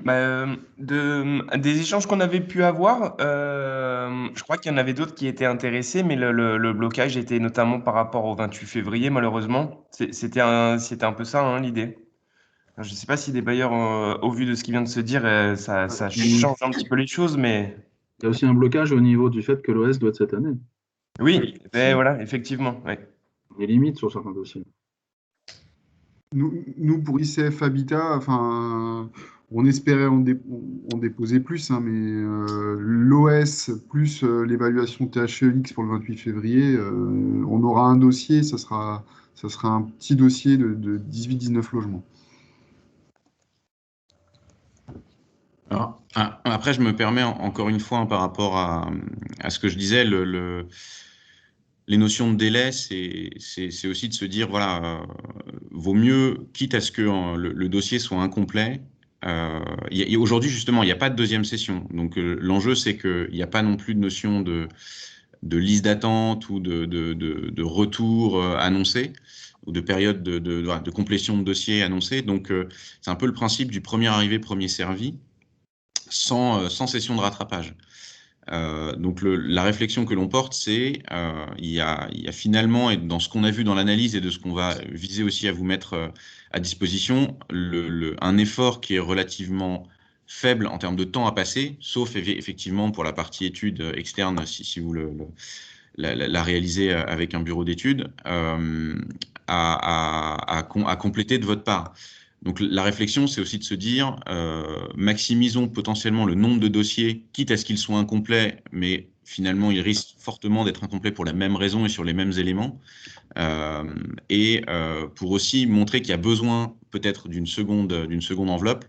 Des échanges qu'on avait pu avoir, je crois qu'il y en avait d'autres qui étaient intéressés, mais le blocage était notamment par rapport au 28 février, malheureusement. C'était un peu ça, hein, l'idée. Je ne sais pas si les bailleurs, au vu de ce qui vient de se dire, ça change un petit peu les choses, mais... Il y a aussi un blocage au niveau du fait que l'OS doit être cette année. Oui, voilà, effectivement. Ouais. Il y a des limites sur certains dossiers. Nous, pour ICF Habitat, on espérait en déposer plus, hein, mais l'OS plus l'évaluation THEX pour le 28 février, on aura un dossier, ça sera un petit dossier de 18-19 logements. Alors, après, je me permets encore une fois, par rapport à ce que je disais, les notions de délai, c'est aussi de se dire, voilà, vaut mieux, quitte à ce que le dossier soit incomplet. Aujourd'hui, justement, il n'y a pas de deuxième session. Donc, l'enjeu, c'est qu'il n'y a pas non plus de notion de liste d'attente ou de retour annoncé ou de période de complétion de dossier annoncé. Donc, c'est un peu le principe du premier arrivé, premier servi, sans session de rattrapage. Donc la réflexion que l'on porte, c'est il y a finalement, et dans ce qu'on a vu dans l'analyse et de ce qu'on va viser aussi à vous mettre à disposition, un effort qui est relativement faible en termes de temps à passer, sauf effectivement pour la partie études externe, si vous la réalisez avec un bureau d'études, à compléter de votre part. Donc la réflexion, c'est aussi de se dire, maximisons potentiellement le nombre de dossiers, quitte à ce qu'ils soient incomplets, mais finalement, ils risquent fortement d'être incomplets pour la même raison et sur les mêmes éléments. Pour aussi montrer qu'il y a besoin peut-être d'une seconde enveloppe,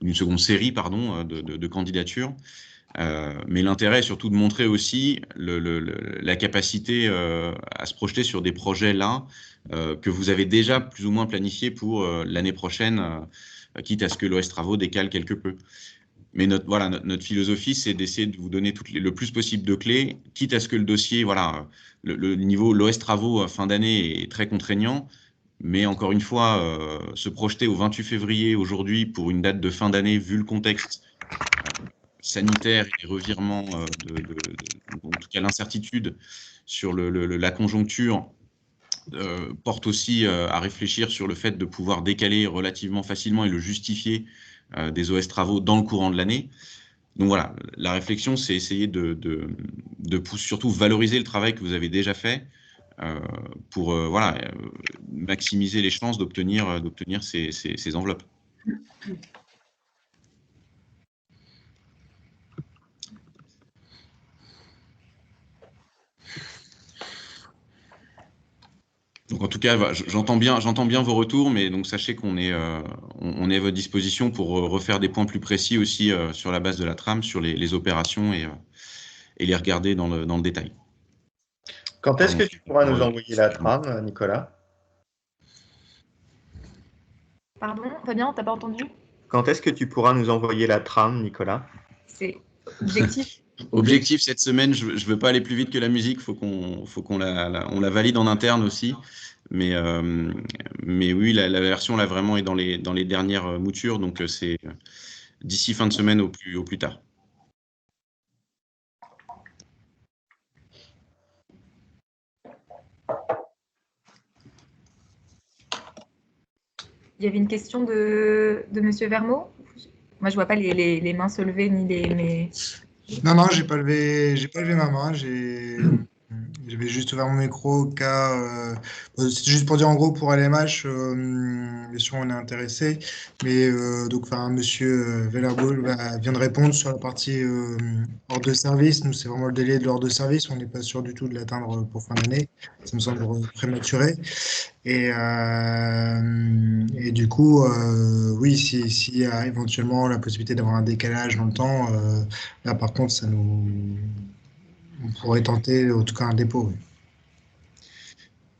ou d'une seconde série, pardon, de candidatures. Mais l'intérêt est surtout de montrer aussi la capacité à se projeter sur des projets là, que vous avez déjà plus ou moins planifié pour l'année prochaine, quitte à ce que l'OS Travaux décale quelque peu. Mais notre philosophie, c'est d'essayer de vous donner le plus possible de clés, quitte à ce que le dossier, voilà, le niveau l'OS Travaux fin d'année est très contraignant, mais encore une fois, se projeter au 28 février aujourd'hui pour une date de fin d'année, vu le contexte sanitaire et les revirements, en tout cas l'incertitude sur la conjoncture, porte aussi à réfléchir sur le fait de pouvoir décaler relativement facilement et le justifier des OS Travaux dans le courant de l'année. Donc voilà, la réflexion, c'est essayer de surtout valoriser le travail que vous avez déjà fait pour maximiser les chances d'obtenir ces enveloppes. Donc en tout cas, j'entends bien vos retours, mais donc sachez qu'on est à votre disposition pour refaire des points plus précis aussi sur la base de la trame, sur les opérations et les regarder dans le détail. Quand est-ce que tu pourras nous envoyer la trame, Nicolas? Pardon, Fabien, t'as pas entendu? Quand est-ce que tu pourras nous envoyer la trame, Nicolas? C'est objectif. Objectif cette semaine, je ne veux pas aller plus vite que la musique, faut qu'on la valide en interne aussi. Mais oui, la version là vraiment est dans les dernières moutures, donc c'est d'ici fin de semaine au plus tard. Il y avait une question de Monsieur Vermeau. Moi, je vois pas les mains se lever ni mais... Non, j'ai pas levé ma main. J'avais juste ouvert mon micro au cas. C'était juste pour dire en gros pour LMH, bien sûr on est intéressé, mais donc enfin Monsieur Vellerboul vient de répondre sur la partie hors de service. Nous c'est vraiment le délai de l'hors de service. On n'est pas sûr du tout de l'atteindre pour fin d'année. Ça me semble prématuré. Et du coup, oui, s'il y a éventuellement la possibilité d'avoir un décalage dans le temps, là par contre, on pourrait tenter en tout cas un dépôt.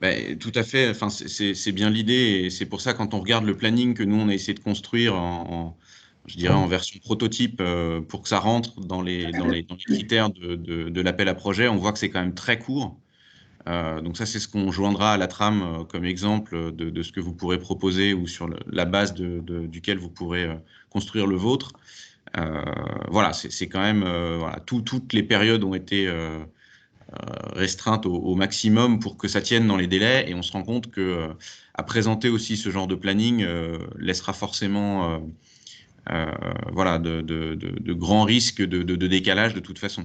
Oui. Tout à fait. Enfin, c'est bien l'idée et c'est pour ça quand on regarde le planning que nous on a essayé de construire je dirais en version prototype pour que ça rentre dans les critères de l'appel à projet, on voit que c'est quand même très court. Donc ça, c'est ce qu'on joindra à la trame comme exemple de ce que vous pourrez proposer ou sur la base duquel vous pourrez construire le vôtre. Voilà, c'est quand même voilà, toutes les périodes ont été restreintes au maximum pour que ça tienne dans les délais et on se rend compte que à présenter aussi ce genre de planning laissera forcément voilà, de grands risques de décalage de toute façon.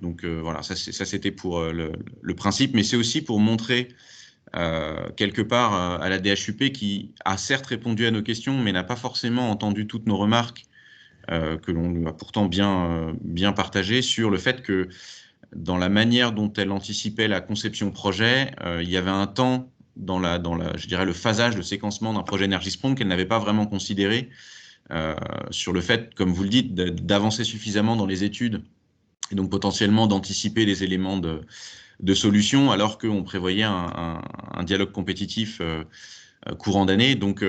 Donc voilà, ça c'était pour le principe, mais c'est aussi pour montrer quelque part à la DHUP qui a certes répondu à nos questions, mais n'a pas forcément entendu toutes nos remarques que l'on a pourtant bien partagées sur le fait que dans la manière dont elle anticipait la conception projet, il y avait un temps dans je dirais, le phasage, le séquencement d'un projet EnergySprong qu'elle n'avait pas vraiment considéré sur le fait, comme vous le dites, d'avancer suffisamment dans les études et donc potentiellement d'anticiper les éléments de solution alors qu'on prévoyait un dialogue compétitif courant d'année. Donc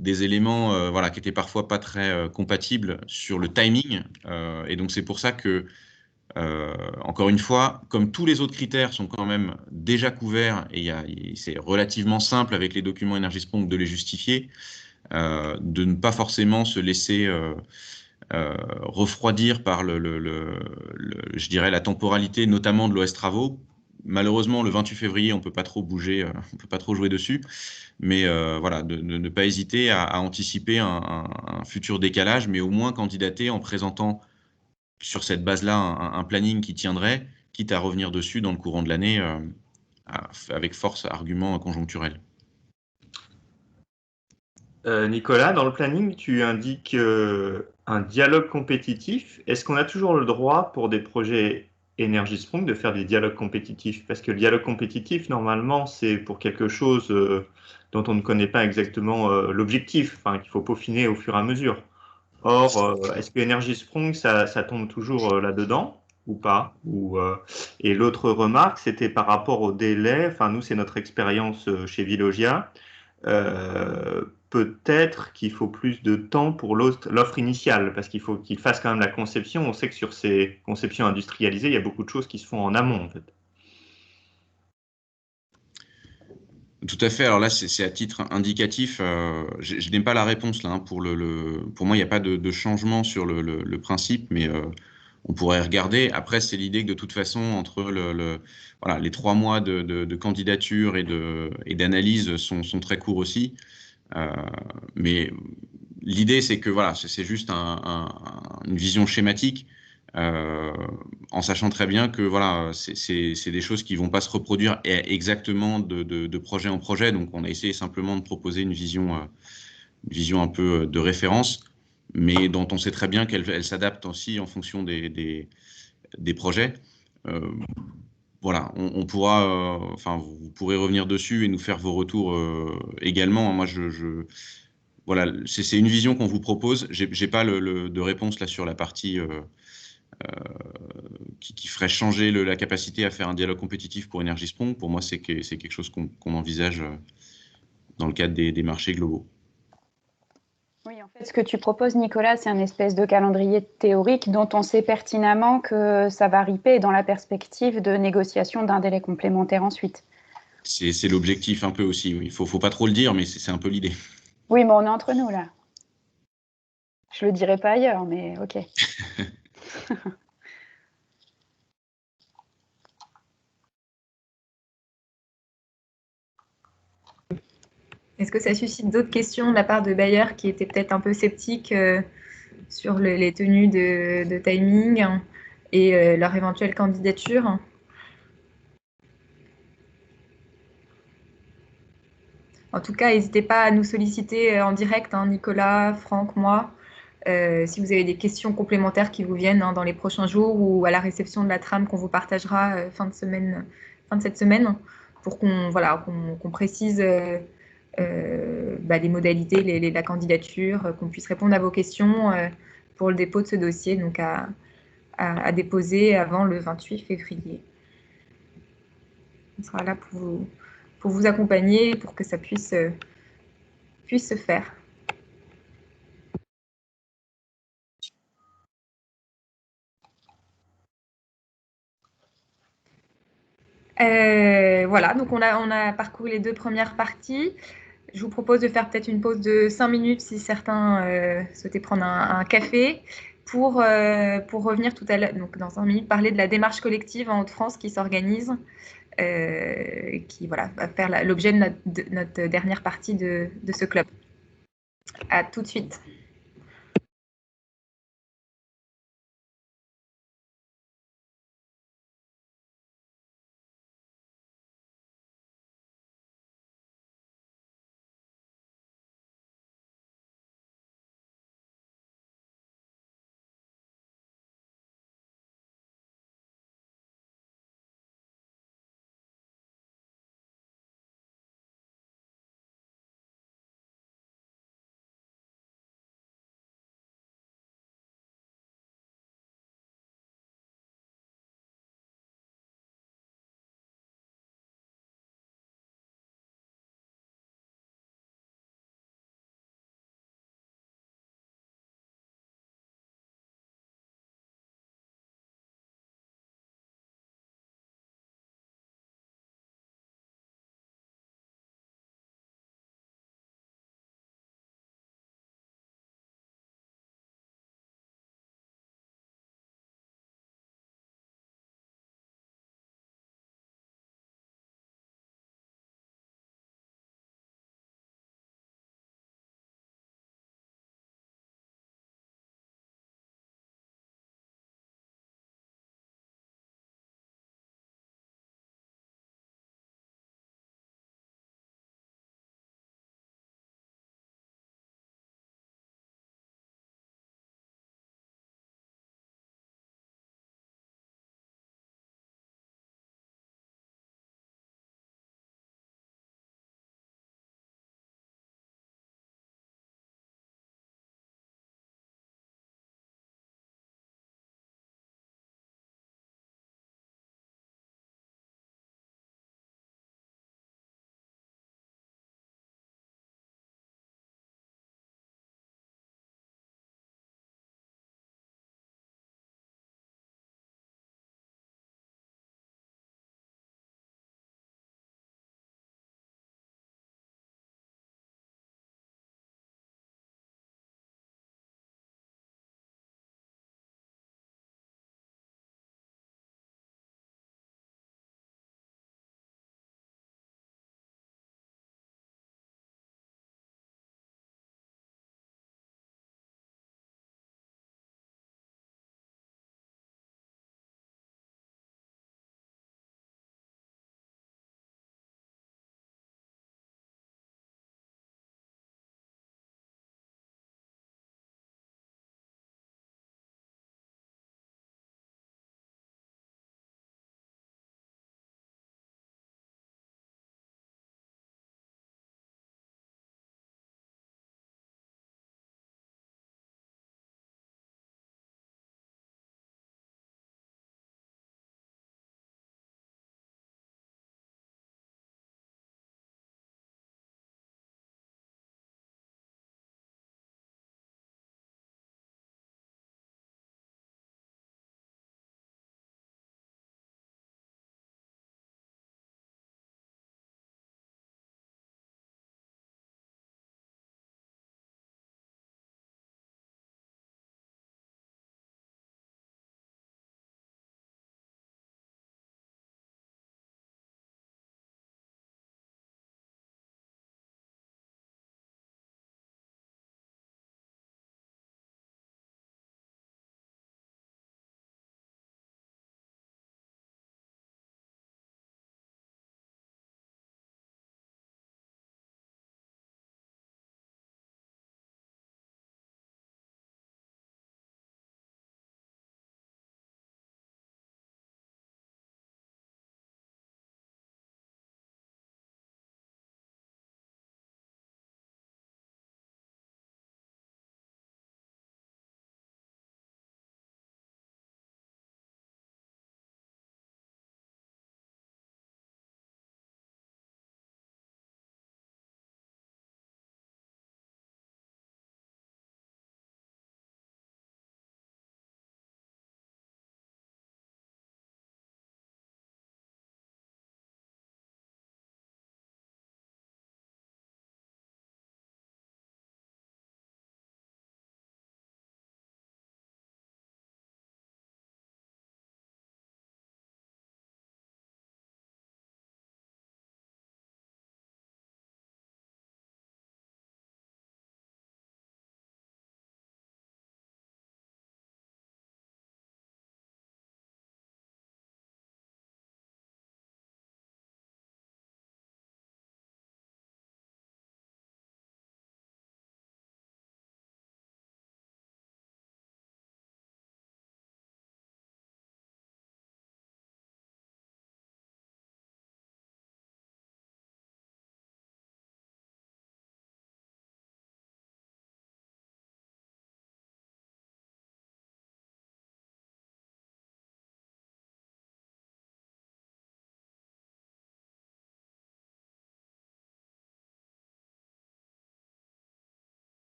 des éléments voilà, qui étaient parfois pas très compatibles sur le timing. Et donc c'est pour ça que encore une fois, comme tous les autres critères sont quand même déjà couverts et c'est relativement simple avec les documents EnergySprong de les justifier, de ne pas forcément se laisser refroidir par je dirais la temporalité, notamment de l'OS Travaux. Malheureusement, le 28 février, on peut pas trop bouger, on peut pas trop jouer dessus, mais voilà, de ne pas hésiter à anticiper un futur décalage, mais au moins candidater en présentant sur cette base-là un planning qui tiendrait, quitte à revenir dessus dans le courant de l'année avec force arguments conjoncturels. Nicolas, dans le planning, tu indiques un dialogue compétitif. Est-ce qu'on a toujours le droit pour des projets EnergySprong de faire des dialogues compétitifs? Parce que le dialogue compétitif, normalement, c'est pour quelque chose dont on ne connaît pas exactement l'objectif, enfin, qu'il faut peaufiner au fur et à mesure. Or, est-ce que EnergySprong, ça tombe toujours là-dedans ou pas Et l'autre remarque, c'était par rapport au délai. Enfin, nous, c'est notre expérience chez Veolia. Peut-être qu'il faut plus de temps pour l'offre initiale, parce qu'il faut qu'il fasse quand même la conception. On sait que sur ces conceptions industrialisées, il y a beaucoup de choses qui se font en amont, en fait. Tout à fait. Alors là, c'est à titre indicatif. Je n'ai pas la réponse là. Hein, pour moi, il n'y a pas de changement sur le principe, mais on pourrait regarder. Après, c'est l'idée que de toute façon, entre voilà, les 3 mois de candidature et d'analyse sont très courts aussi. Mais l'idée, c'est que voilà, c'est juste une vision schématique. En sachant très bien que voilà, c'est des choses qui vont pas se reproduire exactement de projet en projet. Donc, on a essayé simplement de proposer une vision un peu de référence, mais dont on sait très bien qu'elle s'adapte aussi en fonction des projets. Voilà, on pourra, enfin, vous pourrez revenir dessus et nous faire vos retours également. Moi, voilà, c'est une vision qu'on vous propose. J'ai pas de réponse là sur la partie qui ferait changer la capacité à faire un dialogue compétitif pour EnergySprong. Pour moi, c'est quelque chose qu'on envisage dans le cadre des marchés globaux. Oui, en fait, ce que tu proposes, Nicolas, c'est un espèce de calendrier théorique dont on sait pertinemment que ça va riper dans la perspective de négociation d'un délai complémentaire ensuite. C'est l'objectif un peu aussi, oui. Faut pas trop le dire, mais c'est un peu l'idée. Oui, mais on est entre nous, là. Je le dirai pas ailleurs, mais ok. Est-ce que ça suscite d'autres questions de la part de Bayer qui étaient peut-être un peu sceptiques sur les tenues de timing et leur éventuelle candidature? En tout cas, n'hésitez pas à nous solliciter en direct, hein, Nicolas, Franck, moi, si vous avez des questions complémentaires qui vous viennent dans les prochains jours ou à la réception de la trame qu'on vous partagera fin de cette semaine, pour qu'on précise les modalités, la candidature, qu'on puisse répondre à vos questions pour le dépôt de ce dossier, donc à déposer avant le 28 février. On sera là pour vous accompagner, pour que ça puisse se faire. Voilà, donc on a parcouru les 2 premières parties. Je vous propose de faire peut-être une pause de 5 minutes si certains souhaitaient prendre un café pour revenir tout à l'heure, donc dans 5 minutes, parler de la démarche collective en Hauts-de-France qui s'organise, qui va faire l'objet de notre dernière partie de ce club. À tout de suite.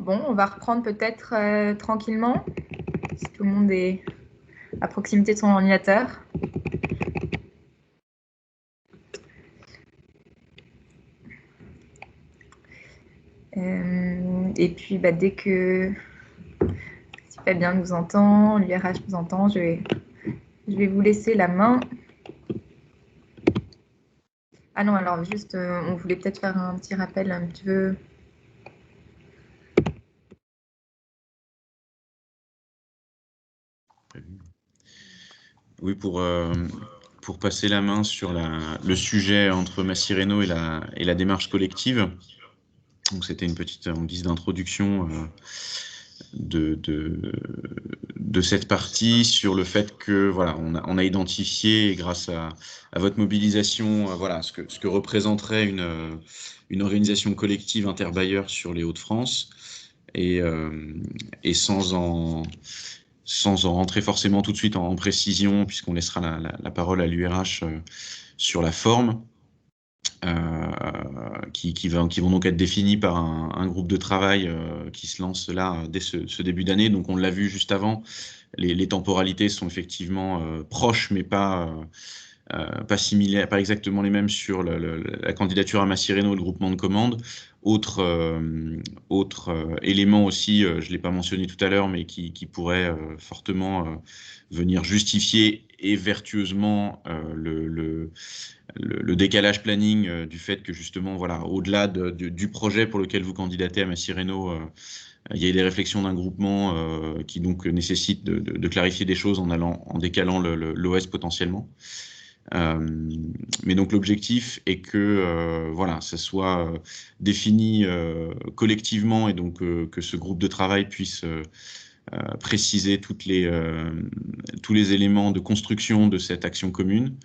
Bon, on va reprendre peut-être tranquillement, si tout le monde est à proximité de son ordinateur. Et puis, dès que si Fabien nous entend, l'URH nous entend, je vais vous laisser la main. Ah non, alors juste, on voulait peut-être faire un petit rappel un petit peu. Oui, pour passer la main sur le sujet entre Massireno et la démarche collective. Donc, c'était une petite, en guise d'introduction de cette partie sur le fait que voilà, on a identifié, grâce à votre mobilisation, voilà, ce que représenterait une organisation collective interbailleurs sur les Hauts-de-France, et sans en rentrer forcément tout de suite en précision, puisqu'on laissera la parole à l'URH sur la forme. Qui vont donc être définis par un groupe de travail qui se lance là dès ce début d'année. Donc on l'a vu juste avant, les temporalités sont effectivement proches, mais pas similaires, pas exactement les mêmes sur la candidature à Massireno et le groupement de commandes. Autre élément aussi, je ne l'ai pas mentionné tout à l'heure, mais qui pourrait fortement venir justifier et vertueusement le décalage planning du fait que justement, voilà, au-delà du projet pour lequel vous candidatez à Massireno, il y a des réflexions d'un groupement qui donc nécessite de clarifier des choses en décalant l'OS potentiellement. Mais donc l'objectif est que voilà, ça soit défini collectivement, et donc que ce groupe de travail puisse préciser tous les éléments de construction de cette action commune,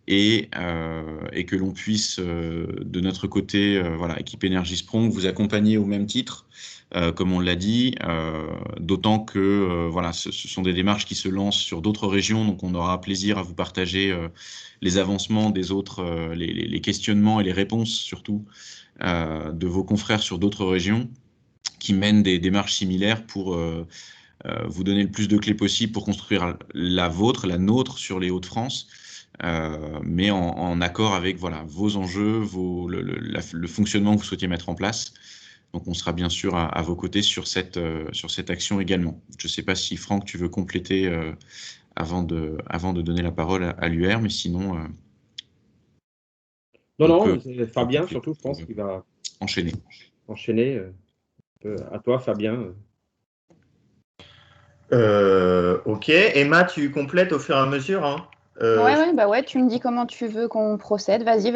et que l'on puisse de notre côté, voilà, équipe Énergie-Sprong, vous accompagner au même titre, comme on l'a dit, d'autant que voilà, ce sont des démarches qui se lancent sur d'autres régions, donc on aura plaisir à vous partager les avancements des autres, les questionnements et les réponses surtout de vos confrères sur d'autres régions qui mènent des démarches similaires pour vous donner le plus de clés possible pour construire la vôtre, la nôtre sur les Hauts-de-France, mais en accord avec, voilà, vos enjeux, le fonctionnement que vous souhaitez mettre en place. Donc on sera bien sûr à vos côtés sur cette action également. Je ne sais pas si Franck, tu veux compléter avant de donner la parole à l'UR, mais sinon... non, c'est Fabien surtout, je pense, qui va enchaîner. À toi, Fabien. Ok, Emma, tu complètes au fur et à mesure, hein. Ouais, tu me dis comment tu veux qu'on procède. Vas-y,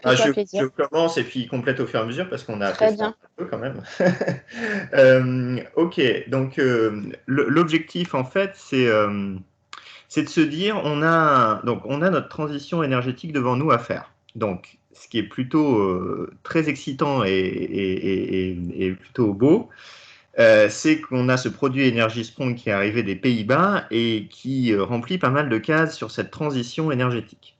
fais-toi plaisir. Je commence et puis complète au fur et à mesure parce qu'on a très bien un peu quand même. Ok, donc l'objectif en fait, c'est de se dire, on a notre transition énergétique devant nous à faire. Donc, ce qui est plutôt très excitant et plutôt beau, c'est qu'on a ce produit Énergie-Sprong qui est arrivé des Pays-Bas et qui remplit pas mal de cases sur cette transition énergétique.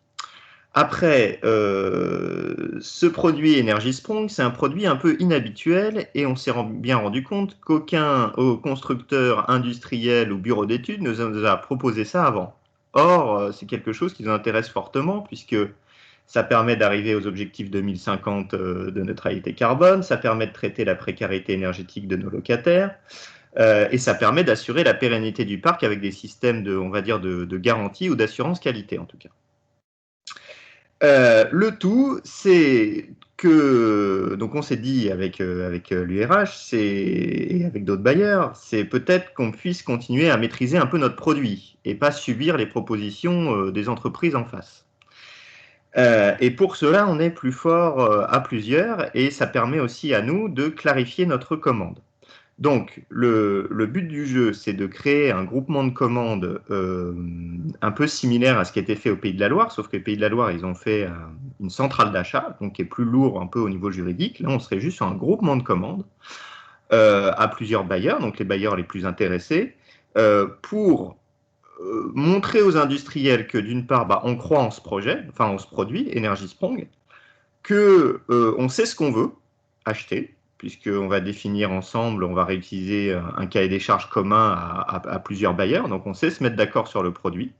Après, ce produit Énergie-Sprong, c'est un produit un peu inhabituel, et on s'est bien rendu compte qu'aucun constructeur industriel ou bureau d'études ne nous a proposé ça avant. Or, c'est quelque chose qui nous intéresse fortement, puisque ça permet d'arriver aux objectifs 2050 de neutralité carbone, ça permet de traiter la précarité énergétique de nos locataires, et ça permet d'assurer la pérennité du parc avec des systèmes de garantie ou d'assurance qualité en tout cas. Le tout, c'est que, donc on s'est dit avec l'URH et avec d'autres bailleurs, c'est peut-être qu'on puisse continuer à maîtriser un peu notre produit et pas subir les propositions des entreprises en face. Et pour cela, on est plus fort à plusieurs, et ça permet aussi à nous de clarifier notre commande. Donc, le but du jeu, c'est de créer un groupement de commandes un peu similaire à ce qui a été fait au Pays de la Loire, sauf que au Pays de la Loire, ils ont fait une centrale d'achat, donc qui est plus lourd un peu au niveau juridique. Là, on serait juste sur un groupement de commandes à plusieurs bailleurs, donc les bailleurs les plus intéressés, pour montrer aux industriels que d'une part, on croit en ce projet, enfin en ce produit, Énergie-Sprong, qu'on sait ce qu'on veut acheter, puisqu'on va définir ensemble, on va réutiliser un cahier des charges commun à plusieurs bailleurs, donc on sait se mettre d'accord sur le produit.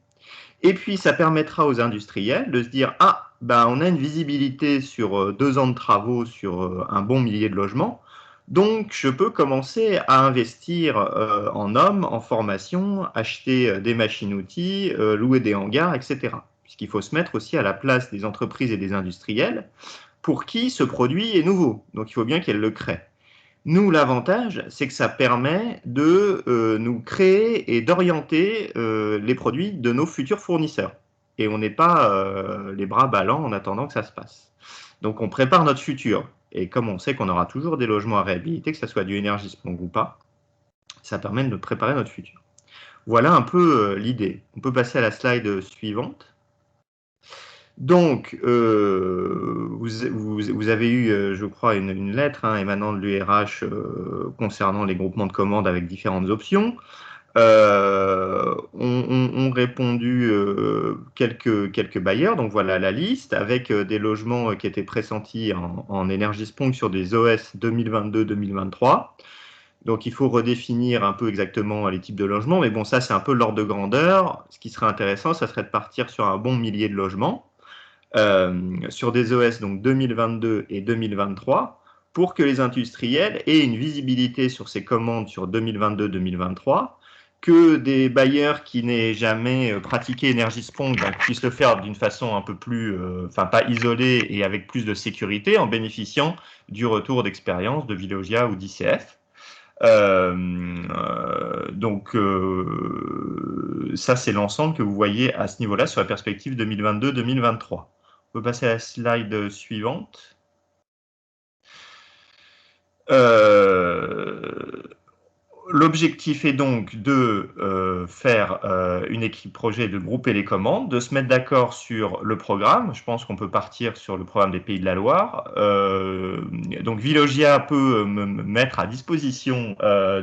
Et puis, ça permettra aux industriels de se dire « Ah, ben, on a une visibilité sur 2 ans de travaux sur un bon millier de logements, donc je peux commencer à investir en hommes, en formation, acheter des machines-outils, louer des hangars, etc. » Puisqu'il faut se mettre aussi à la place des entreprises et des industriels pour qui ce produit est nouveau. Donc, il faut bien qu'elles le créent. Nous, l'avantage, c'est que ça permet de nous créer et d'orienter les produits de nos futurs fournisseurs. Et on n'est pas les bras ballants en attendant que ça se passe. Donc, on prépare notre futur. Et comme on sait qu'on aura toujours des logements à réhabiliter, que ce soit du Energiesprong ou pas, ça permet de préparer notre futur. Voilà un peu l'idée. On peut passer à la slide suivante. Donc, vous avez eu, je crois, une lettre émanant de l'URH concernant les groupements de commandes avec différentes options. On répondu quelques bailleurs, donc voilà la liste, avec des logements qui étaient pressentis en Energiesprong sur des OS 2022-2023. Donc, il faut redéfinir un peu exactement les types de logements, mais bon, ça, c'est un peu l'ordre de grandeur. Ce qui serait intéressant, ça serait de partir sur un bon millier de logements. Sur des OS donc 2022 et 2023 pour que les industriels aient une visibilité sur ces commandes sur 2022-2023, que des bailleurs qui n'aient jamais pratiqué Energiesprong puissent le faire d'une façon un peu plus, pas isolée et avec plus de sécurité en bénéficiant du retour d'expérience de Veolia ou d'ICF. Donc, ça, c'est l'ensemble que vous voyez à ce niveau-là sur la perspective 2022-2023. On peut passer à la slide suivante. L'objectif est donc de faire une équipe projet, de grouper les commandes, de se mettre d'accord sur le programme. Je pense qu'on peut partir sur le programme des Pays de la Loire. Donc, Veolia peut me mettre à disposition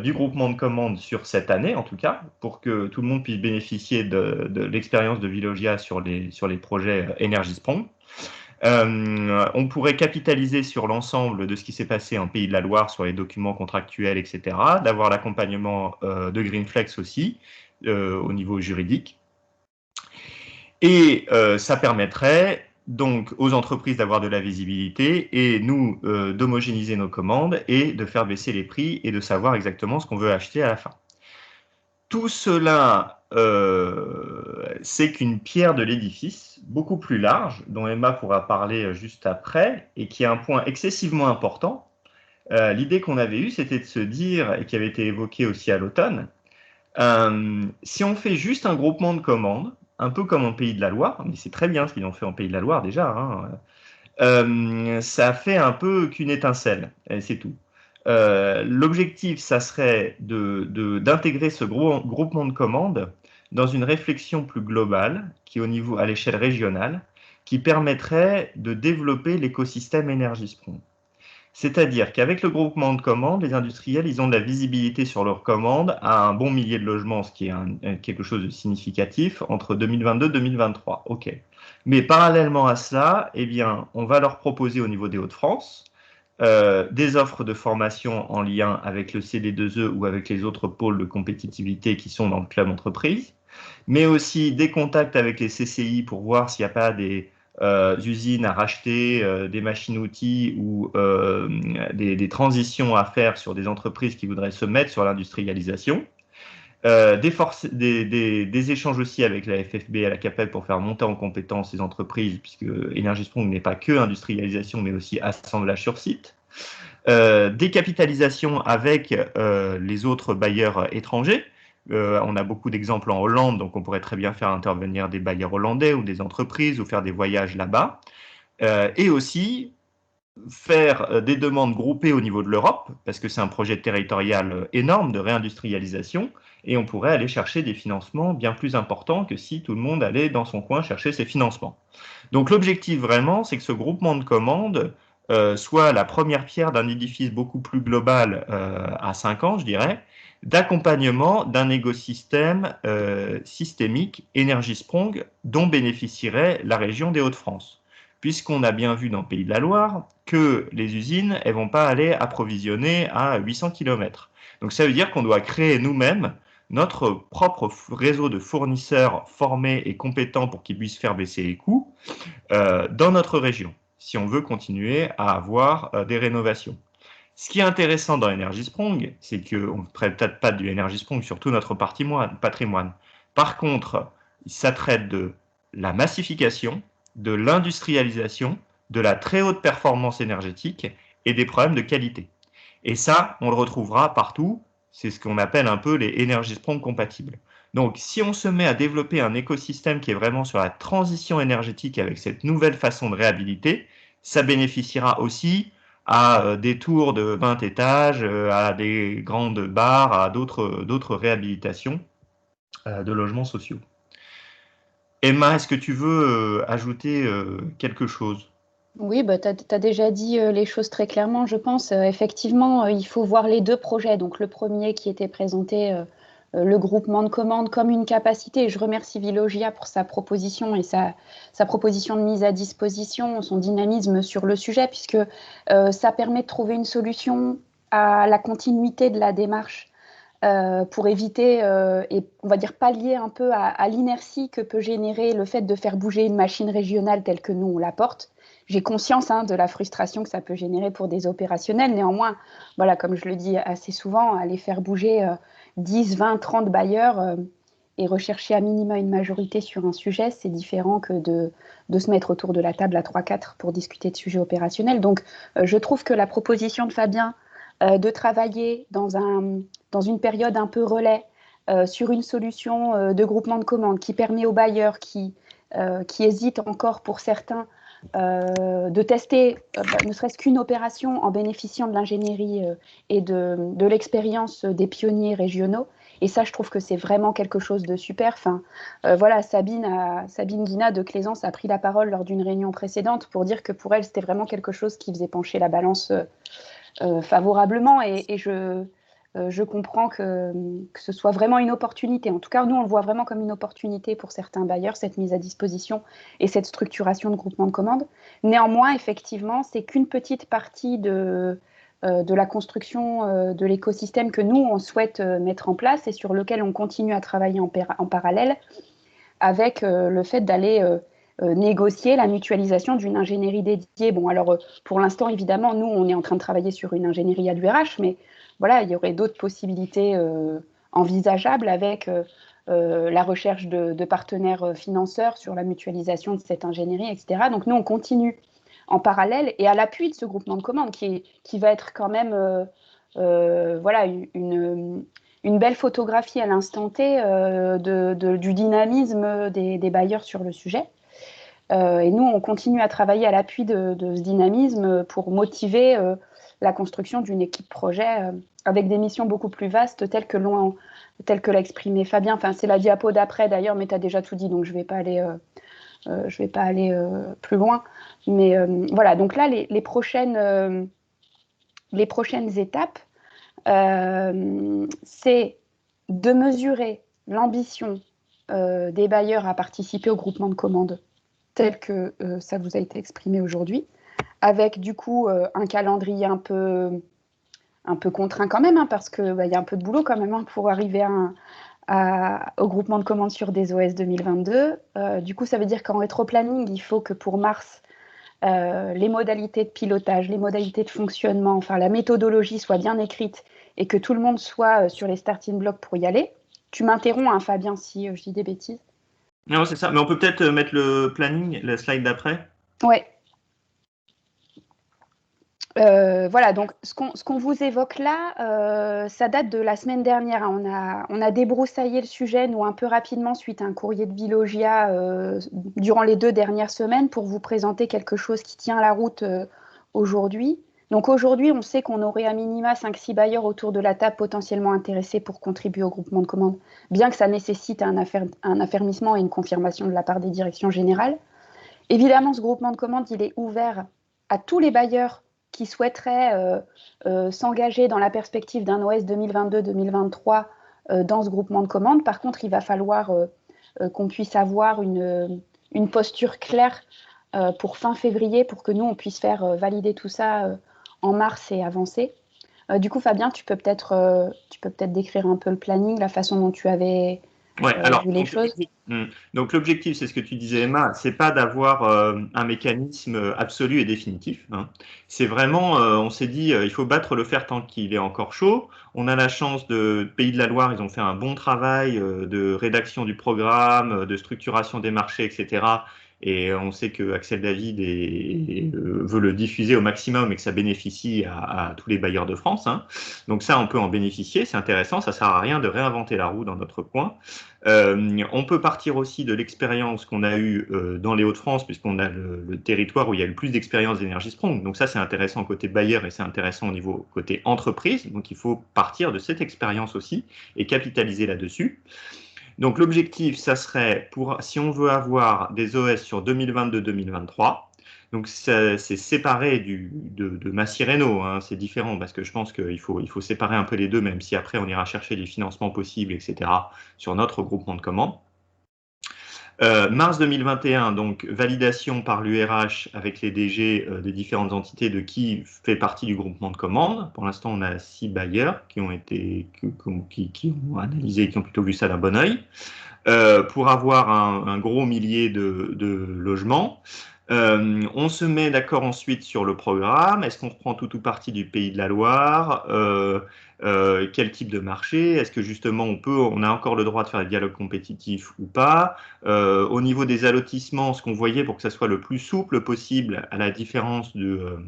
du groupement de commandes sur cette année, en tout cas, pour que tout le monde puisse bénéficier de l'expérience de Veolia sur les projets Energiesprong. On pourrait capitaliser sur l'ensemble de ce qui s'est passé en Pays de la Loire, sur les documents contractuels, etc., d'avoir l'accompagnement de Greenflex aussi, au niveau juridique. Et ça permettrait donc aux entreprises d'avoir de la visibilité et nous d'homogénéiser nos commandes et de faire baisser les prix et de savoir exactement ce qu'on veut acheter à la fin. Tout cela, c'est qu'une pierre de l'édifice, beaucoup plus large, dont Emma pourra parler juste après, et qui est un point excessivement important. L'idée qu'on avait eue, c'était de se dire, et qui avait été évoquée aussi à l'automne, si on fait juste un groupement de commandes, un peu comme en Pays de la Loire, mais c'est très bien ce qu'ils ont fait en Pays de la Loire déjà, ça fait un peu qu'une étincelle, et c'est tout. L'objectif, ça serait d'intégrer ce groupement de commandes dans une réflexion plus globale, qui est au niveau, à l'échelle régionale, qui permettrait de développer l'écosystème Energiesprong. C'est-à-dire qu'avec le groupement de commandes, les industriels, ils ont de la visibilité sur leurs commandes à un bon millier de logements, ce qui est quelque chose de significatif, entre 2022 et 2023. OK. Mais parallèlement à cela, eh bien, on va leur proposer au niveau des Hauts-de-France des offres de formation en lien avec le CD2E ou avec les autres pôles de compétitivité qui sont dans le club entreprise, mais aussi des contacts avec les CCI pour voir s'il n'y a pas des usines à racheter, des machines-outils ou des transitions à faire sur des entreprises qui voudraient se mettre sur l'industrialisation. Des échanges aussi avec la FFB et la CAPEB pour faire monter en compétence ces entreprises, puisque Energiesprong n'est pas que industrialisation, mais aussi assemblage sur site. Des capitalisations avec les autres bailleurs étrangers. On a beaucoup d'exemples en Hollande, donc on pourrait très bien faire intervenir des bailleurs hollandais ou des entreprises ou faire des voyages là-bas. Et aussi faire des demandes groupées au niveau de l'Europe, parce que c'est un projet territorial énorme de réindustrialisation, et on pourrait aller chercher des financements bien plus importants que si tout le monde allait dans son coin chercher ses financements. Donc l'objectif vraiment, c'est que ce groupement de commandes soit la première pierre d'un édifice beaucoup plus global à 5 ans, je dirais, d'accompagnement d'un écosystème systémique Energiesprong dont bénéficierait la région des Hauts-de-France. puisqu'on a bien vu dans le Pays de la Loire que les usines, elles ne vont pas aller approvisionner à 800 km. Donc ça veut dire qu'on doit créer nous-mêmes notre propre réseau de fournisseurs formés et compétents pour qu'ils puissent faire baisser les coûts dans notre région, si on veut continuer à avoir des rénovations. Ce qui est intéressant dans Energy Sprong, c'est qu'on ne traite peut-être pas du Energy Sprong sur tout notre patrimoine. Par contre, ça traite de la massification, de l'industrialisation, de la très haute performance énergétique et des problèmes de qualité. Et ça, on le retrouvera partout. C'est ce qu'on appelle un peu les Energy Sprong compatibles. Donc, si on se met à développer un écosystème qui est vraiment sur la transition énergétique avec cette nouvelle façon de réhabiliter, ça bénéficiera aussi à des tours de 20 étages, à des grandes bars, à d'autres réhabilitations de logements sociaux. Emma, est-ce que tu veux ajouter quelque chose ? Oui, bah, tu as déjà dit les choses très clairement, je pense. Effectivement, il faut voir les deux projets. Donc, le premier qui était présenté, le groupement de commandes comme une capacité. Et je remercie Veolia pour sa proposition et sa proposition de mise à disposition, son dynamisme sur le sujet, puisque ça permet de trouver une solution à la continuité de la démarche pour éviter et on va dire pallier un peu à l'inertie que peut générer le fait de faire bouger une machine régionale telle que nous on la porte. J'ai conscience de la frustration que ça peut générer pour des opérationnels. Néanmoins, voilà, comme je le dis assez souvent, aller faire bouger 10, 20, 30 bailleurs et rechercher à minima une majorité sur un sujet, c'est différent que de se mettre autour de la table à 3-4 pour discuter de sujets opérationnels. Donc, je trouve que la proposition de Fabien de travailler dans une période un peu relais sur une solution de groupement de commandes qui permet aux bailleurs qui hésitent encore pour certains de tester ne serait-ce qu'une opération en bénéficiant de l'ingénierie et de l'expérience des pionniers régionaux. Et ça, je trouve que c'est vraiment quelque chose de super. Enfin, voilà, Sabine Guina de Claisance a pris la parole lors d'une réunion précédente pour dire que pour elle, c'était vraiment quelque chose qui faisait pencher la balance favorablement. Et je comprends que ce soit vraiment une opportunité. En tout cas, nous, on le voit vraiment comme une opportunité pour certains bailleurs, cette mise à disposition et cette structuration de groupement de commandes. Néanmoins, effectivement, c'est qu'une petite partie de la construction de l'écosystème que nous, on souhaite mettre en place et sur lequel on continue à travailler en parallèle avec le fait d'aller négocier la mutualisation d'une ingénierie dédiée. Bon, alors, pour l'instant, évidemment, nous, on est en train de travailler sur une ingénierie à l'URH, mais voilà, il y aurait d'autres possibilités envisageables avec la recherche de partenaires financeurs sur la mutualisation de cette ingénierie, etc. Donc, nous, on continue en parallèle et à l'appui de ce groupement de commandes qui va être quand même voilà, une belle photographie à l'instant T du dynamisme des bailleurs sur le sujet. Et nous, on continue à travailler à l'appui de ce dynamisme pour motiver la construction d'une équipe projet avec des missions beaucoup plus vastes telles que l'a exprimé Fabien. Enfin, c'est la diapo d'après d'ailleurs, mais tu as déjà tout dit, donc je ne vais pas aller plus loin. Mais voilà, donc là, les prochaines étapes, c'est de mesurer l'ambition des bailleurs à participer au groupement de commandes tel que ça vous a été exprimé aujourd'hui, avec du coup un calendrier un peu contraint quand même, parce qu'il y a un peu de boulot quand même pour arriver au groupement de commandes sur des OS 2022. Du coup, ça veut dire qu'en rétro-planning, il faut que pour mars, les modalités de pilotage, les modalités de fonctionnement, enfin la méthodologie soit bien écrite et que tout le monde soit sur les starting blocks pour y aller. Tu m'interromps, Fabien, si je dis des bêtises. Non, c'est ça. Mais on peut peut-être mettre le planning, la slide d'après. Ouais. Voilà, donc ce qu'on vous évoque là, ça date de la semaine dernière. On a débroussaillé le sujet, nous, un peu rapidement, suite à un courrier de Veolia durant les 2 dernières semaines pour vous présenter quelque chose qui tient la route aujourd'hui. Donc aujourd'hui, on sait qu'on aurait à minima 5-6 bailleurs autour de la table potentiellement intéressés pour contribuer au groupement de commandes, bien que ça nécessite un affermissement et une confirmation de la part des directions générales. Évidemment, ce groupement de commandes, il est ouvert à tous les bailleurs qui souhaiteraient s'engager dans la perspective d'un OS 2022-2023 dans ce groupement de commandes. Par contre, il va falloir qu'on puisse avoir une posture claire pour fin février, pour que nous, on puisse faire valider tout ça en mars et avancer. Du coup, Fabien, tu peux peut-être décrire un peu le planning, la façon dont tu avais vu les choses. Donc l'objectif, c'est ce que tu disais, Emma, c'est pas d'avoir un mécanisme absolu et définitif. Hein. C'est vraiment, on s'est dit, il faut battre le fer tant qu'il est encore chaud. On a la chance de Pays de la Loire, ils ont fait un bon travail de rédaction du programme, de structuration des marchés, etc. Et on sait que Axel David veut le diffuser au maximum et que ça bénéficie à tous les bailleurs de France. Hein. Donc ça, on peut en bénéficier, c'est intéressant, ça sert à rien de réinventer la roue dans notre coin. On peut partir aussi de l'expérience qu'on a eue dans les Hauts-de-France, puisqu'on a le territoire où il y a le plus d'expérience d'Energy Strong. Donc ça, c'est intéressant côté bailleur et c'est intéressant au niveau côté entreprise. Donc il faut partir de cette expérience aussi et capitaliser là-dessus. Donc l'objectif, ça serait, si on veut avoir des OS sur 2022-2023, donc c'est séparé de Massy Réno, hein, c'est différent parce que je pense qu'il faut séparer un peu les deux, même si après on ira chercher les financements possibles, etc., sur notre groupement de commandes. Mars 2021, donc validation par l'URH avec les DG des différentes entités de qui fait partie du groupement de commandes. Pour l'instant, on a 6 bailleurs qui ont analysé et qui ont plutôt vu ça d'un bon oeil. Pour avoir un gros millier de logements. On se met d'accord ensuite sur le programme. Est-ce qu'on reprend tout ou partie du Pays de la Loire? Quel type de marché? Est-ce que justement on a encore le droit de faire des dialogues compétitifs ou pas? Au niveau des allotissements, ce qu'on voyait pour que ça soit le plus souple possible, à la différence de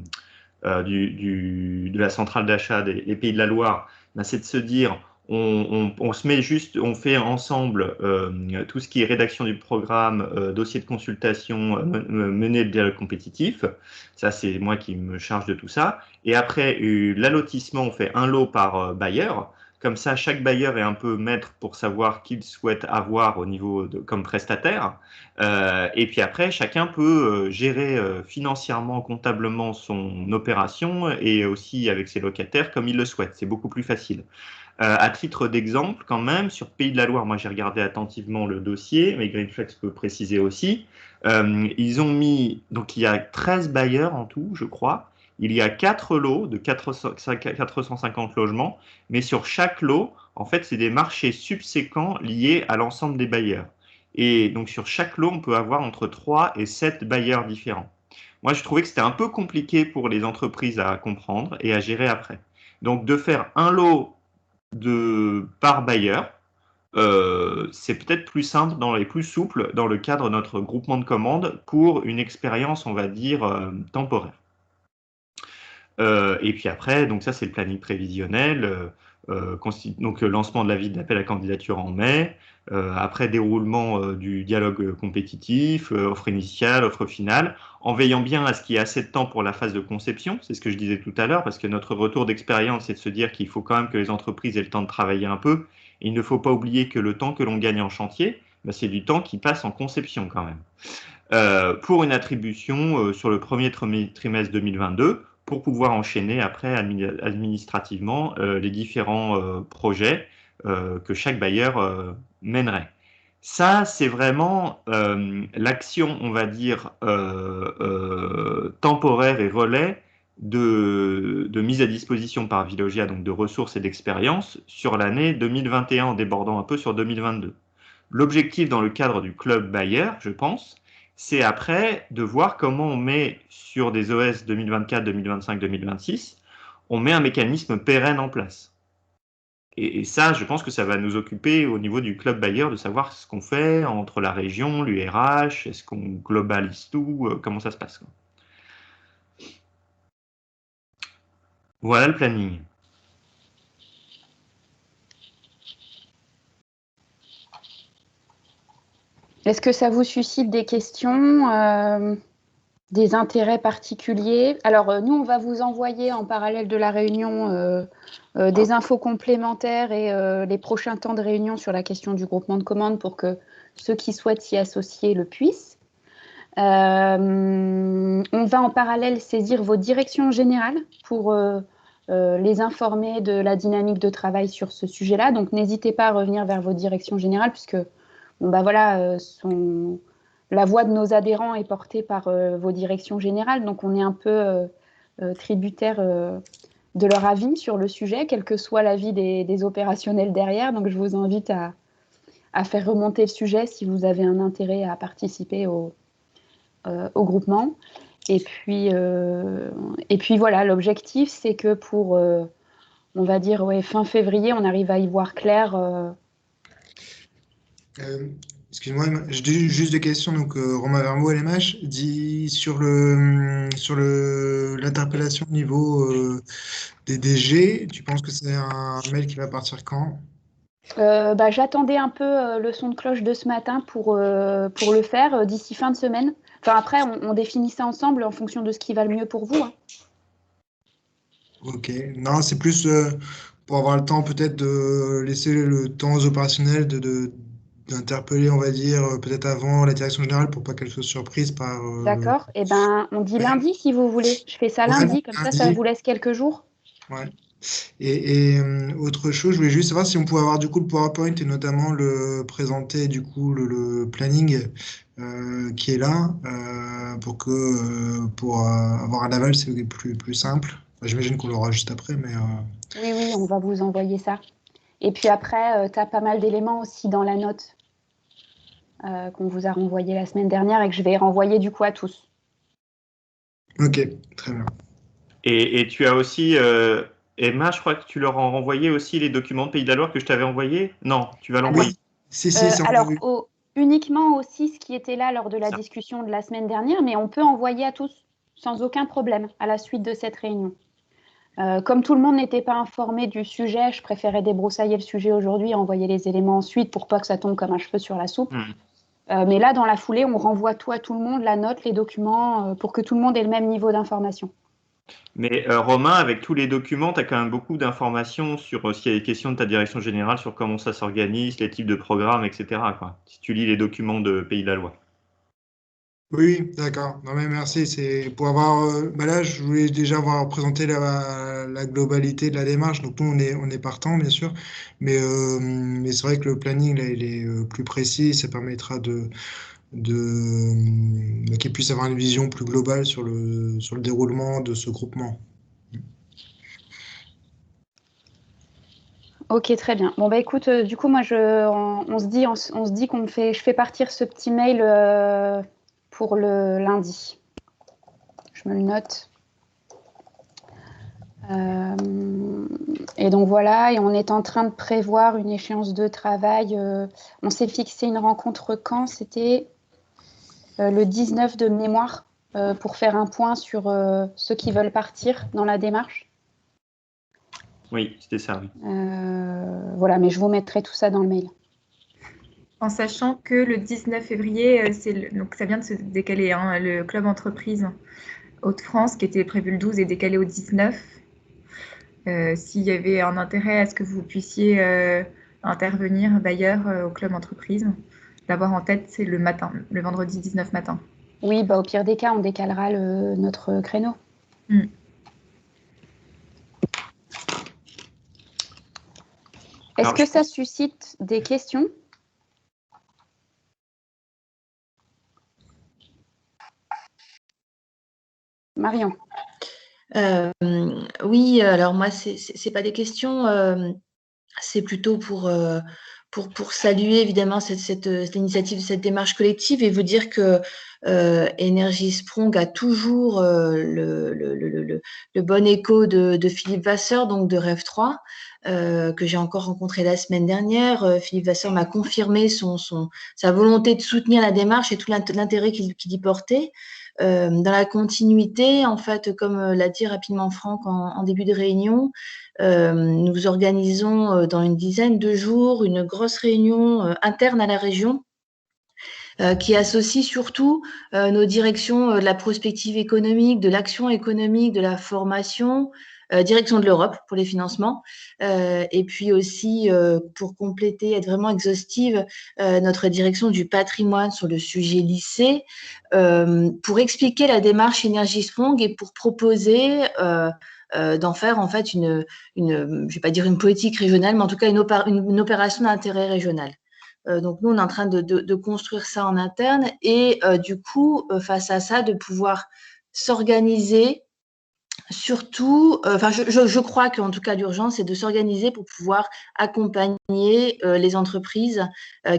la centrale d'achat des Pays de la Loire, ben, c'est de se dire on se met juste, on fait ensemble tout ce qui est rédaction du programme, dossier de consultation, mener le dialogue compétitif. Ça, c'est moi qui me charge de tout ça. Et après, l'allotissement, on fait un lot par bailleur. Comme ça, chaque bailleur est un peu maître pour savoir qui il souhaite avoir au niveau comme prestataire. Et puis après, chacun peut gérer financièrement, comptablement son opération et aussi avec ses locataires comme il le souhaite. C'est beaucoup plus facile. À titre d'exemple, quand même, sur Pays de la Loire, moi j'ai regardé attentivement le dossier, mais Greenflex peut préciser aussi. Ils ont mis, donc il y a 13 bailleurs en tout, je crois. Il y a 4 lots de 450 logements, mais sur chaque lot, en fait, c'est des marchés subséquents liés à l'ensemble des bailleurs. Et donc sur chaque lot, on peut avoir entre 3 et 7 bailleurs différents. Moi, je trouvais que c'était un peu compliqué pour les entreprises à comprendre et à gérer après. Donc de faire un lot par bailleur, c'est peut-être plus simple et plus souple dans le cadre de notre groupement de commandes pour une expérience, on va dire, temporaire. Et puis après, donc ça c'est le planning prévisionnel, donc lancement de l'avis d'appel à candidature en mai, après déroulement du dialogue compétitif, offre initiale, offre finale, en veillant bien à ce qu'il y ait assez de temps pour la phase de conception, c'est ce que je disais tout à l'heure, parce que notre retour d'expérience, c'est de se dire qu'il faut quand même que les entreprises aient le temps de travailler un peu, et il ne faut pas oublier que le temps que l'on gagne en chantier, ben, c'est du temps qui passe en conception quand même. Pour une attribution sur le premier trimestre 2022, pour pouvoir enchaîner après administrativement les différents projets que chaque bailleur mènerait. Ça, c'est vraiment l'action, on va dire, temporaire et relais de mise à disposition par Veolia, donc de ressources et d'expérience, sur l'année 2021 en débordant un peu sur 2022. L'objectif dans le cadre du club bailleur, je pense, c'est après de voir comment on met sur des OS 2024, 2025, 2026, on met un mécanisme pérenne en place. Et ça, je pense que ça va nous occuper au niveau du club bailleur de savoir ce qu'on fait entre la région, l'URH, est-ce qu'on globalise tout, comment ça se passe. Voilà le planning. Est-ce que ça vous suscite des questions, des intérêts particuliers? Alors, nous, on va vous envoyer en parallèle de la réunion des infos complémentaires et les prochains temps de réunion sur la question du groupement de commandes pour que ceux qui souhaitent s'y associer le puissent. On va en parallèle saisir vos directions générales pour les informer de la dynamique de travail sur ce sujet-là. Donc, n'hésitez pas à revenir vers vos directions générales puisque bon, bah voilà, la voix de nos adhérents est portée par vos directions générales, donc on est un peu tributaire de leur avis sur le sujet, quel que soit l'avis des opérationnels derrière. Donc je vous invite à faire remonter le sujet si vous avez un intérêt à participer au groupement. Et puis voilà, l'objectif, c'est que pour, on va dire, fin février, on arrive à y voir clair. Excuse-moi, j'ai juste des questions. Donc, Romain Vermeau, LMH, dit sur l'interpellation au niveau des DG, tu penses que c'est un mail qui va partir quand? J'attendais un peu le son de cloche de ce matin pour le faire d'ici fin de semaine. Enfin, après, on définit ça ensemble en fonction de ce qui va le mieux pour vous. Hein. Ok. Non, c'est plus pour avoir le temps peut-être de laisser le temps aux opérationnels d'interpeller, on va dire, peut-être avant la direction générale pour pas qu'elle soit surprise par... D'accord. Eh ben, on dit lundi si vous voulez. Je fais ça lundi, comme ça vous laisse quelques jours. Ouais. Et autre chose, je voulais juste savoir si on pouvait avoir du coup le PowerPoint et notamment le présenter du coup le planning qui est là pour avoir un aval c'est plus simple. Enfin, j'imagine qu'on l'aura juste après, mais Oui, on va vous envoyer ça. Et puis après, tu as pas mal d'éléments aussi dans la note qu'on vous a renvoyée la semaine dernière et que je vais renvoyer du coup à tous. Ok, très bien. Et tu as aussi, Emma, je crois que tu leur as renvoyé aussi les documents de Pays de la Loire que je t'avais envoyés. Non, tu vas l'envoyer. Si, alors, uniquement aussi ce qui était là lors de la discussion de la semaine dernière, mais on peut envoyer à tous sans aucun problème à la suite de cette réunion. Comme tout le monde n'était pas informé du sujet, je préférais débroussailler le sujet aujourd'hui et envoyer les éléments ensuite pour pas que ça tombe comme un cheveu sur la soupe. Mais là, dans la foulée, on renvoie tout à tout le monde, la note, les documents, pour que tout le monde ait le même niveau d'information. Mais Romain, avec tous les documents, tu as quand même beaucoup d'informations sur s'il y a des questions de ta direction générale, sur comment ça s'organise, les types de programmes, etc. quoi, si tu lis les documents de Pays de la Loire. Oui, d'accord. Non mais merci. C'est pour avoir. Là, je voulais déjà avoir présenté la globalité de la démarche. Donc nous, on est partant, bien sûr. Mais c'est vrai que le planning là, il est plus précis. Ça permettra qu'ils puissent avoir une vision plus globale sur le déroulement de ce groupement. Ok, très bien. Bon écoute, du coup moi on se dit je fais partir ce petit mail pour le lundi. Je me le note. Et donc voilà, et on est en train de prévoir une échéance de travail. On s'est fixé une rencontre quand? C'était le 19 de mémoire pour faire un point sur ceux qui veulent partir dans la démarche. Oui, c'était ça, oui. Voilà, mais je vous mettrai tout ça dans le mail. En sachant que le 19 février, donc ça vient de se décaler, hein, le club entreprise Hauts-de-France qui était prévu le 12 est décalé au 19. S'il y avait un intérêt à ce que vous puissiez intervenir, bailleur, au club entreprise, d'avoir en tête, c'est le matin, le vendredi 19 matin. Oui, au pire des cas, on décalera notre créneau. Est-ce que ça suscite des questions? Marion. Oui, alors moi, c'est pas des questions, c'est plutôt pour saluer évidemment cette initiative, cette démarche collective et vous dire que Energy Sprong a toujours le bon écho de Philippe Vasseur, donc de Rêve 3, que j'ai encore rencontré la semaine dernière. Philippe Vasseur m'a confirmé sa volonté de soutenir la démarche et tout l'intérêt qu'il y portait. Dans la continuité, en fait, comme l'a dit rapidement Franck en début de réunion, nous organisons dans une dizaine de jours une grosse réunion interne à la région qui associe surtout nos directions de la prospective économique, de l'action économique, de la formation, direction de l'Europe pour les financements, et puis aussi pour compléter, être vraiment exhaustive, notre direction du patrimoine sur le sujet lycée, pour expliquer la démarche Energy Sprong et pour proposer d'en faire en fait je vais pas dire une politique régionale, mais en tout cas une opération d'intérêt régional. Donc, nous, on est en train de construire ça en interne et du coup, face à ça, de pouvoir s'organiser. Surtout, je crois qu'en tout cas, l'urgence, c'est de s'organiser pour pouvoir accompagner les entreprises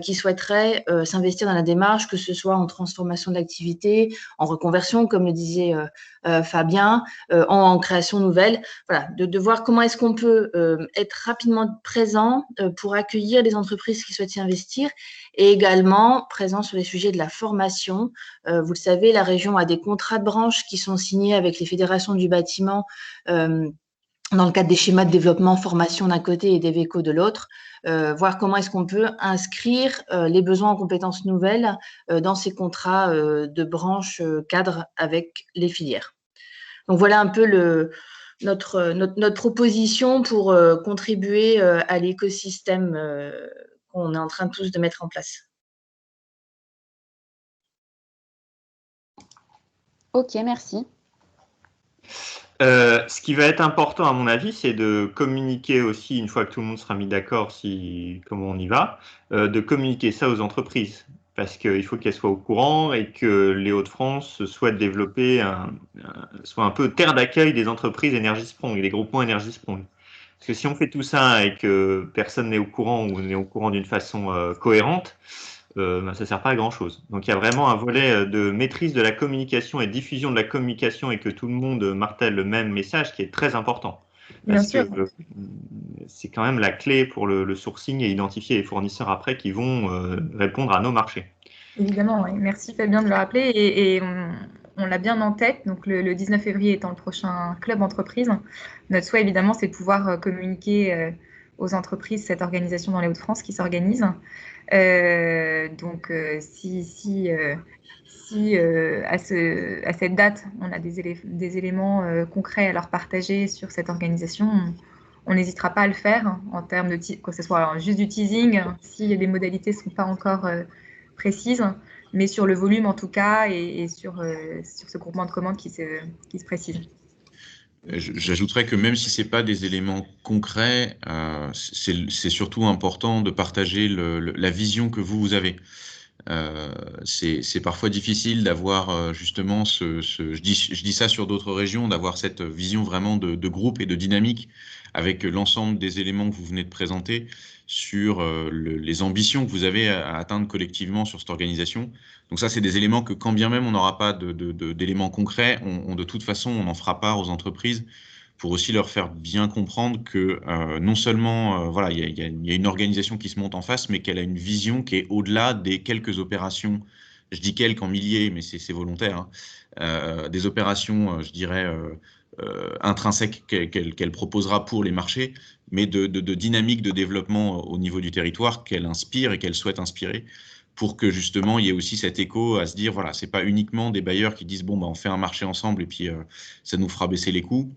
qui souhaiteraient s'investir dans la démarche, que ce soit en transformation d'activité, en reconversion, comme le disait Fabien, en création nouvelle. Voilà, de voir comment est-ce qu'on peut être rapidement présent pour accueillir les entreprises qui souhaitent s'y investir et également présent sur les sujets de la formation. Vous le savez, la région a des contrats de branche qui sont signés avec les fédérations du bâtiment dans le cadre des schémas de développement formation d'un côté et des VECO de l'autre, voir comment est-ce qu'on peut inscrire les besoins en compétences nouvelles dans ces contrats de branche cadre avec les filières. Donc voilà un peu notre proposition pour contribuer à l'écosystème qu'on est en train tous de mettre en place. Ok, merci. Ce qui va être important, à mon avis, c'est de communiquer aussi, une fois que tout le monde sera mis d'accord comment on y va, de communiquer ça aux entreprises. Parce qu'il faut qu'elles soient au courant et que les Hauts-de-France souhaitent développer soit un peu terre d'accueil des entreprises Energy Sprong et des groupements Energy Sprong. Parce que si on fait tout ça et que personne n'est au courant ou n'est au courant d'une façon cohérente, ça ne sert pas à grand-chose. Donc il y a vraiment un volet de maîtrise de la communication et diffusion de la communication et que tout le monde martèle le même message qui est très important. Parce que c'est quand même la clé pour le sourcing et identifier les fournisseurs après qui vont répondre à nos marchés. Évidemment, oui. Merci Fabien de le rappeler et on l'a bien en tête. Donc le 19 février étant le prochain club entreprise, notre souhait évidemment c'est de pouvoir communiquer aux entreprises cette organisation dans les Hauts-de-France qui s'organise. Donc si à cette date on a des éléments concrets à leur partager sur cette organisation, on n'hésitera pas à le faire en termes de que ce soit juste du teasing, si les modalités ne sont pas encore précises, mais sur le volume en tout cas et sur ce groupement de commandes qui se précise. J'ajouterais que même si ce n'est pas des éléments concrets, c'est surtout important de partager la vision que vous avez. C'est parfois difficile d'avoir justement je dis ça sur d'autres régions, d'avoir cette vision vraiment de groupe et de dynamique avec l'ensemble des éléments que vous venez de présenter sur les ambitions que vous avez à atteindre collectivement sur cette organisation. Donc ça, c'est des éléments que quand bien même on n'aura pas d'éléments concrets, de toute façon, on en fera part aux entreprises pour aussi leur faire bien comprendre que non seulement voilà, il y a une organisation qui se monte en face, mais qu'elle a une vision qui est au-delà des quelques opérations, je dis quelques en milliers, mais c'est volontaire, hein, des opérations, je dirais, intrinsèques qu'elle proposera pour les marchés, mais de dynamique de développement au niveau du territoire qu'elle inspire et qu'elle souhaite inspirer, pour que justement il y ait aussi cet écho à se dire, voilà, c'est pas uniquement des bailleurs qui disent, bon, bah, on fait un marché ensemble et puis ça nous fera baisser les coûts,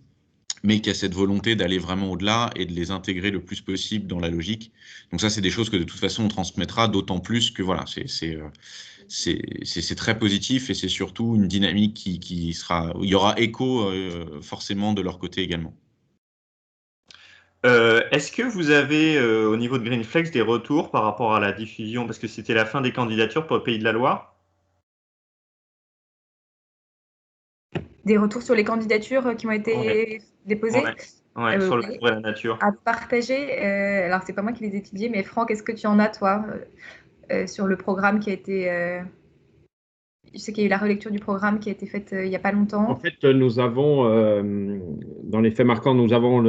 mais qui a cette volonté d'aller vraiment au-delà et de les intégrer le plus possible dans la logique. Donc ça, c'est des choses que de toute façon, on transmettra, d'autant plus que voilà, c'est très positif et c'est surtout une dynamique qui sera, où il y aura écho forcément de leur côté également. Est-ce que vous avez, au niveau de Greenflex, des retours par rapport à la diffusion, parce que c'était la fin des candidatures pour le Pays de la Loire? Des retours sur les candidatures qui ont été déposées sur le livre et la nature. À partager. Alors, c'est pas moi qui les ai étudiés, mais Franck, est-ce que tu en as, toi, sur le programme qui a été... Je sais qu'il y a eu la relecture du programme qui a été faite il n'y a pas longtemps. En fait, nous avons, dans les faits marquants, nous avons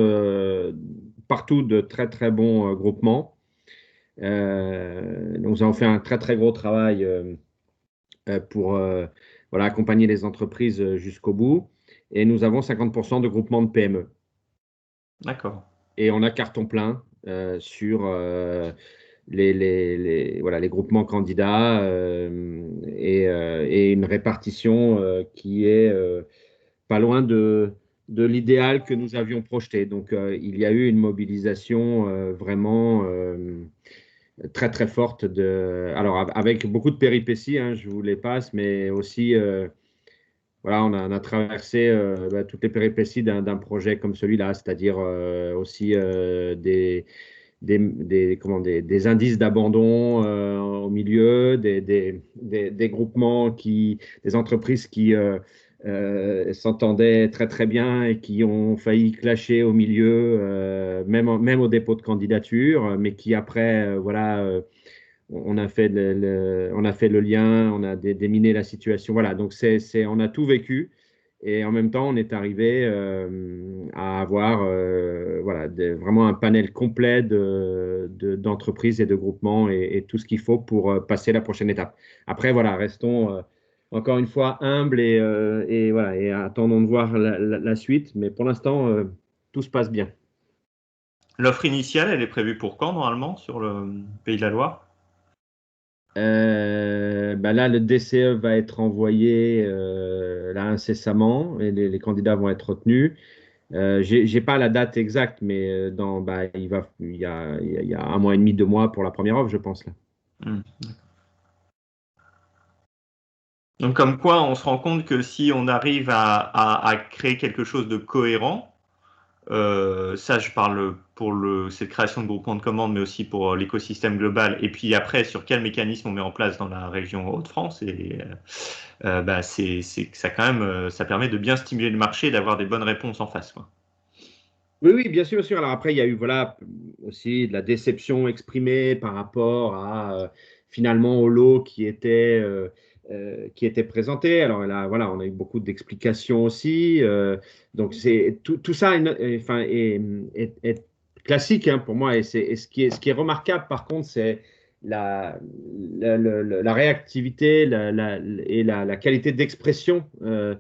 partout de très, très bons groupements. Nous avons fait un très, très gros travail pour voilà, accompagner les entreprises jusqu'au bout. Et nous avons 50% de groupements de PME. D'accord. Et on a carton plein sur les groupements candidats et une répartition qui est pas loin de l'idéal que nous avions projeté. Donc, il y a eu une mobilisation vraiment très, très forte. Alors, avec beaucoup de péripéties, hein, je vous les passe, mais aussi, voilà, on a traversé toutes les péripéties d'un projet comme celui-là, c'est-à-dire aussi des des indices d'abandon au milieu, des groupements des entreprises qui s'entendaient très très bien et qui ont failli clasher au milieu, même au dépôt de candidature, mais qui après, on a fait on a fait le lien, on a déminé la situation. Voilà, donc on a tout vécu. Et en même temps, on est arrivé à avoir vraiment un panel complet d'entreprises et de groupements et tout ce qu'il faut pour passer la prochaine étape. Après, voilà, restons encore une fois humbles et attendons de voir la suite. Mais pour l'instant, tout se passe bien. L'offre initiale, elle est prévue pour quand, normalement, sur le Pays de la Loire? Là, le DCE va être envoyé là incessamment et les candidats vont être retenus. J'ai pas la date exacte, mais il y a 1 mois et demi, 2 mois pour la première offre, je pense là. Donc, comme quoi, on se rend compte que si on arrive à créer quelque chose de cohérent, ça, je parle pour cette création de groupement de commandes, mais aussi pour l'écosystème global. Et puis après, sur quel mécanisme on met en place dans la région Hauts-de-France. Et ça quand même, ça permet de bien stimuler le marché, d'avoir des bonnes réponses en face, quoi. Oui, bien sûr, bien sûr. Alors après, il y a eu aussi de la déception exprimée par rapport à finalement au lot qui était présenté. Alors là, on a eu beaucoup d'explications aussi. Donc c'est tout ça est classique hein, pour moi. Et ce qui est remarquable par contre, c'est la réactivité et la qualité d'expression qu'on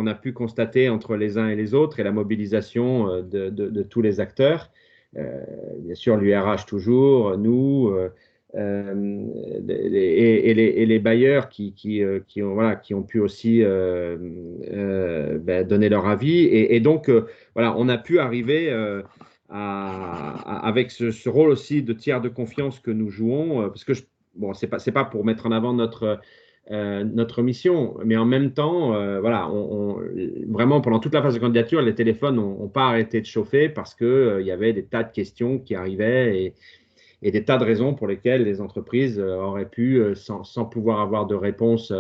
a pu constater entre les uns et les autres et la mobilisation de tous les acteurs. Bien sûr, l'URH toujours, nous, et les bailleurs qui ont pu aussi donner leur avis. Et donc, on a pu arriver avec ce rôle aussi de tiers de confiance que nous jouons, parce que c'est pas pour mettre en avant notre mission, mais en même temps, vraiment pendant toute la phase de candidature, les téléphones n'ont pas arrêté de chauffer parce qu'il y avait des tas de questions qui arrivaient et des tas de raisons pour lesquelles les entreprises auraient pu, sans pouvoir avoir de réponse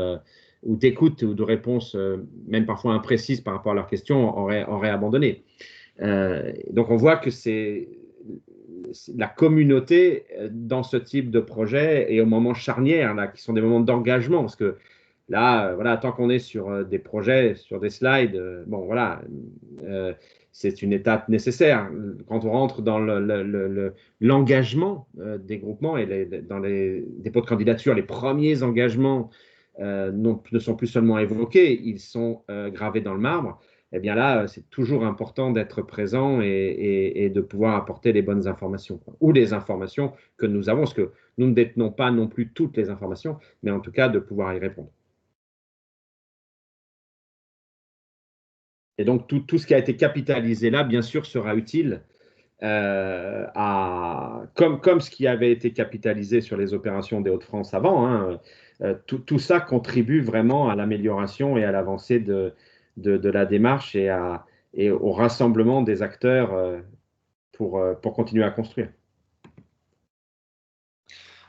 ou d'écoute ou de réponse, même parfois imprécise par rapport à leurs questions, auraient abandonné. Donc on voit que c'est la communauté dans ce type de projet et au moment charnière, là, qui sont des moments d'engagement, parce que là, tant qu'on est sur des projets, sur des slides, c'est une étape nécessaire. Quand on rentre dans l'engagement des groupements et dans les dépôts de candidature, les premiers engagements ne sont plus seulement évoqués, ils sont gravés dans le marbre. Eh bien là, c'est toujours important d'être présent et de pouvoir apporter les bonnes informations, ou les informations que nous avons, parce que nous ne détenons pas non plus toutes les informations, mais en tout cas de pouvoir y répondre. Et donc tout ce qui a été capitalisé là, bien sûr, sera utile comme ce qui avait été capitalisé sur les opérations des Hauts-de-France avant. Hein, tout ça contribue vraiment à l'amélioration et à l'avancée de la démarche et au rassemblement des acteurs pour continuer à construire.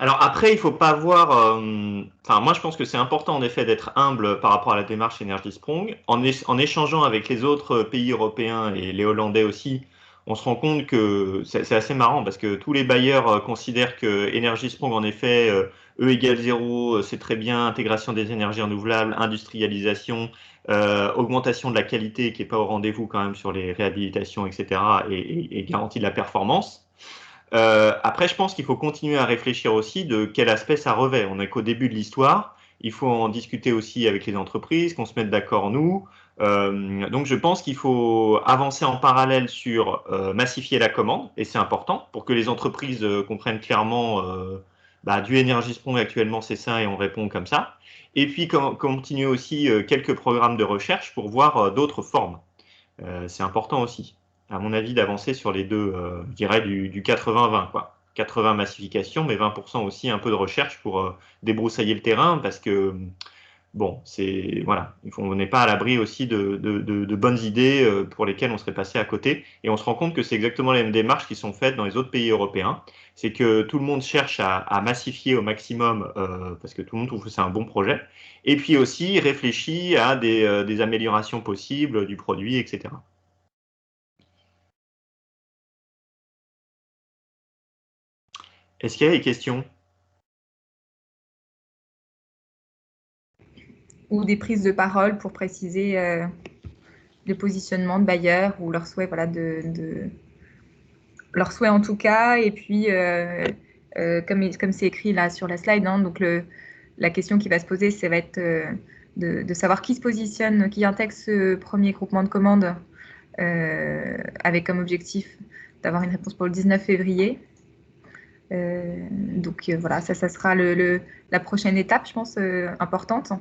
Alors après, il ne faut pas voir. Moi, je pense que c'est important en effet d'être humble par rapport à la démarche Energy Sprong. En échangeant avec les autres pays européens et les Hollandais aussi, on se rend compte que c'est assez marrant parce que tous les bailleurs considèrent que Energy Sprong, en effet, E égale 0, c'est très bien, intégration des énergies renouvelables, industrialisation, augmentation de la qualité qui n'est pas au rendez-vous quand même sur les réhabilitations, etc. et garantie de la performance. Après, je pense qu'il faut continuer à réfléchir aussi de quel aspect ça revêt. On n'est qu'au début de l'histoire. Il faut en discuter aussi avec les entreprises, qu'on se mette d'accord nous. Donc, je pense qu'il faut avancer en parallèle sur massifier la commande, et c'est important pour que les entreprises comprennent clairement du Energy Sprong actuellement, c'est ça, et on répond comme ça. Et puis, continuer aussi quelques programmes de recherche pour voir d'autres formes. C'est important aussi, à mon avis, d'avancer sur les deux, je dirais, du 80-20, quoi. 80 massification, mais 20% aussi un peu de recherche pour débroussailler le terrain, parce que bon, voilà, on n'est pas à l'abri aussi de bonnes idées pour lesquelles on serait passé à côté. Et on se rend compte que c'est exactement les mêmes démarches qui sont faites dans les autres pays européens. C'est que tout le monde cherche à massifier au maximum parce que tout le monde trouve que c'est un bon projet. Et puis aussi réfléchit à des améliorations possibles du produit, etc. Est-ce qu'il y a des questions? Ou des prises de parole pour préciser le positionnement de bailleurs ou leur souhait, voilà, leur souhait en tout cas. Et puis, comme c'est écrit là sur la slide, hein, donc la question qui va se poser, ça va être de savoir qui se positionne, qui intègre ce premier groupement de commandes avec comme objectif d'avoir une réponse pour le 19 février. Donc voilà, ça sera la prochaine étape, je pense, importante,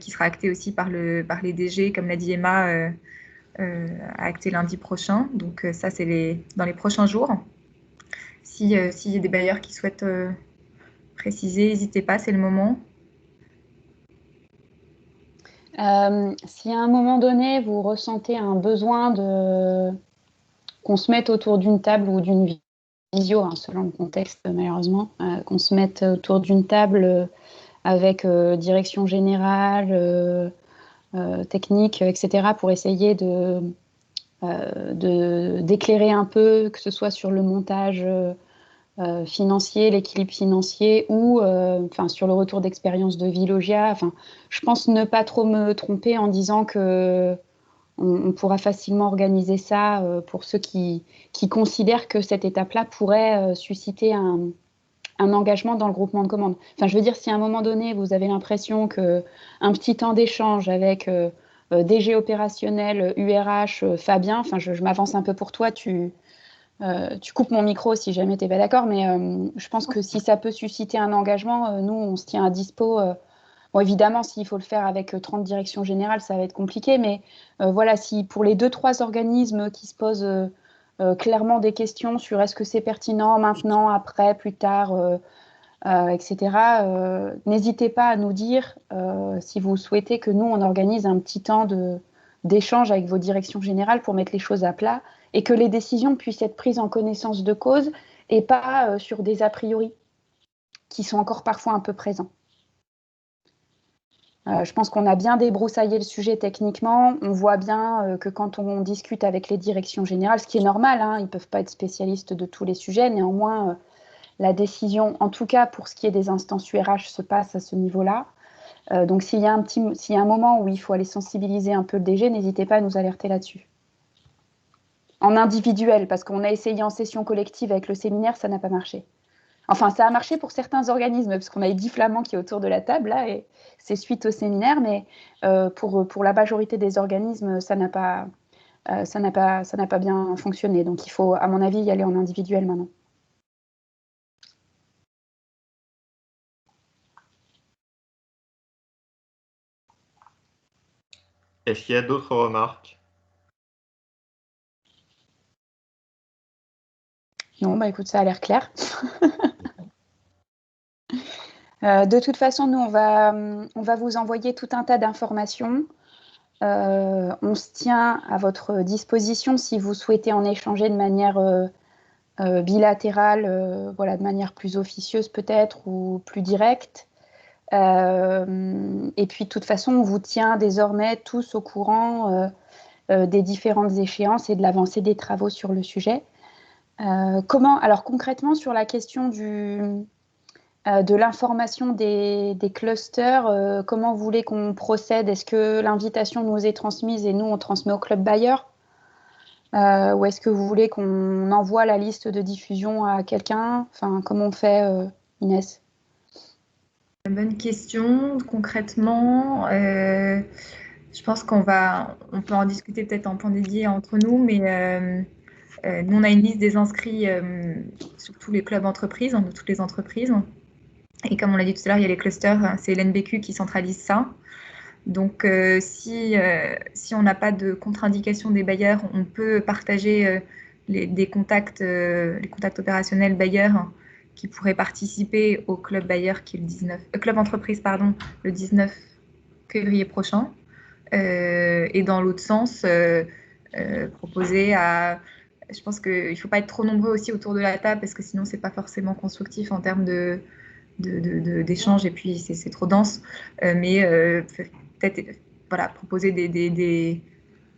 qui sera actée aussi par les DG, comme l'a dit Emma, à acter lundi prochain. Donc ça, c'est dans les prochains jours. S'il y a des bailleurs qui souhaitent préciser, n'hésitez pas, c'est le moment. Si à un moment donné, vous ressentez un besoin qu'on se mette autour d'une table ou d'une visio, hein, selon le contexte malheureusement, qu'on se mette autour d'une table avec direction générale, technique, etc., pour essayer d'éclairer un peu, que ce soit sur le montage financier, l'équilibre financier ou sur le retour d'expérience de Veolia. Je pense ne pas trop me tromper en disant que on pourra facilement organiser ça pour ceux qui considèrent que cette étape-là pourrait susciter un engagement dans le groupement de commandes. Je veux dire, si à un moment donné, vous avez l'impression qu'un petit temps d'échange avec DG opérationnel, URH, Fabien, je m'avance un peu pour toi, tu coupes mon micro si jamais tu n'es pas d'accord, mais je pense que si ça peut susciter un engagement, nous, on se tient à dispo. Bon, évidemment, s'il faut le faire avec 30 directions générales, ça va être compliqué, mais voilà, si pour les 2-3 organismes qui se posent clairement des questions sur est-ce que c'est pertinent maintenant, après, plus tard, etc., n'hésitez pas à nous dire si vous souhaitez que nous, on organise un petit temps d'échange avec vos directions générales pour mettre les choses à plat et que les décisions puissent être prises en connaissance de cause et pas sur des a priori qui sont encore parfois un peu présents. Je pense qu'on a bien débroussaillé le sujet techniquement. On voit bien que quand on discute avec les directions générales, ce qui est normal, hein, ils ne peuvent pas être spécialistes de tous les sujets, néanmoins, la décision, en tout cas pour ce qui est des instances URH, se passe à ce niveau-là. Donc s'il y a un moment où il faut aller sensibiliser un peu le DG, n'hésitez pas à nous alerter là-dessus. En individuel, parce qu'on a essayé en session collective avec le séminaire, ça n'a pas marché. Enfin, ça a marché pour certains organismes, parce qu'on a 10 flamands qui est autour de la table, là, et c'est suite au séminaire, mais pour la majorité des organismes, ça n'a pas bien fonctionné. Donc, il faut, à mon avis, y aller en individuel maintenant. Est-ce qu'il y a d'autres remarques? Non, bah écoute, ça a l'air clair. De toute façon, nous, on va vous envoyer tout un tas d'informations. On se tient à votre disposition si vous souhaitez en échanger de manière bilatérale, voilà, de manière plus officieuse peut-être ou plus directe. Et puis, de toute façon, on vous tient désormais tous au courant des différentes échéances et de l'avancée des travaux sur le sujet. Alors concrètement, sur la question de l'information des clusters, comment vous voulez qu'on procède? Est-ce que l'invitation nous est transmise et nous, on transmet au club bailleur? Ou est-ce que vous voulez qu'on envoie la liste de diffusion à quelqu'un? Comment on fait, Inès? Bonne question. Concrètement, je pense qu'on peut en discuter peut-être en point dédié entre nous, mais nous, on a une liste des inscrits sur tous les clubs entreprises, de toutes les entreprises. Et comme on l'a dit tout à l'heure, il y a les clusters, c'est l'NBQ qui centralise ça. Donc, si on n'a pas de contre-indication des bailleurs, on peut partager les contacts opérationnels bailleurs qui pourraient participer au club bailleur qui est le 19, club entreprise, pardon, le 19 février prochain. Et dans l'autre sens, proposer à... Je pense qu'il ne faut pas être trop nombreux aussi autour de la table parce que sinon, ce n'est pas forcément constructif en termes d'échange et puis c'est trop dense. Mais peut-être voilà, proposer des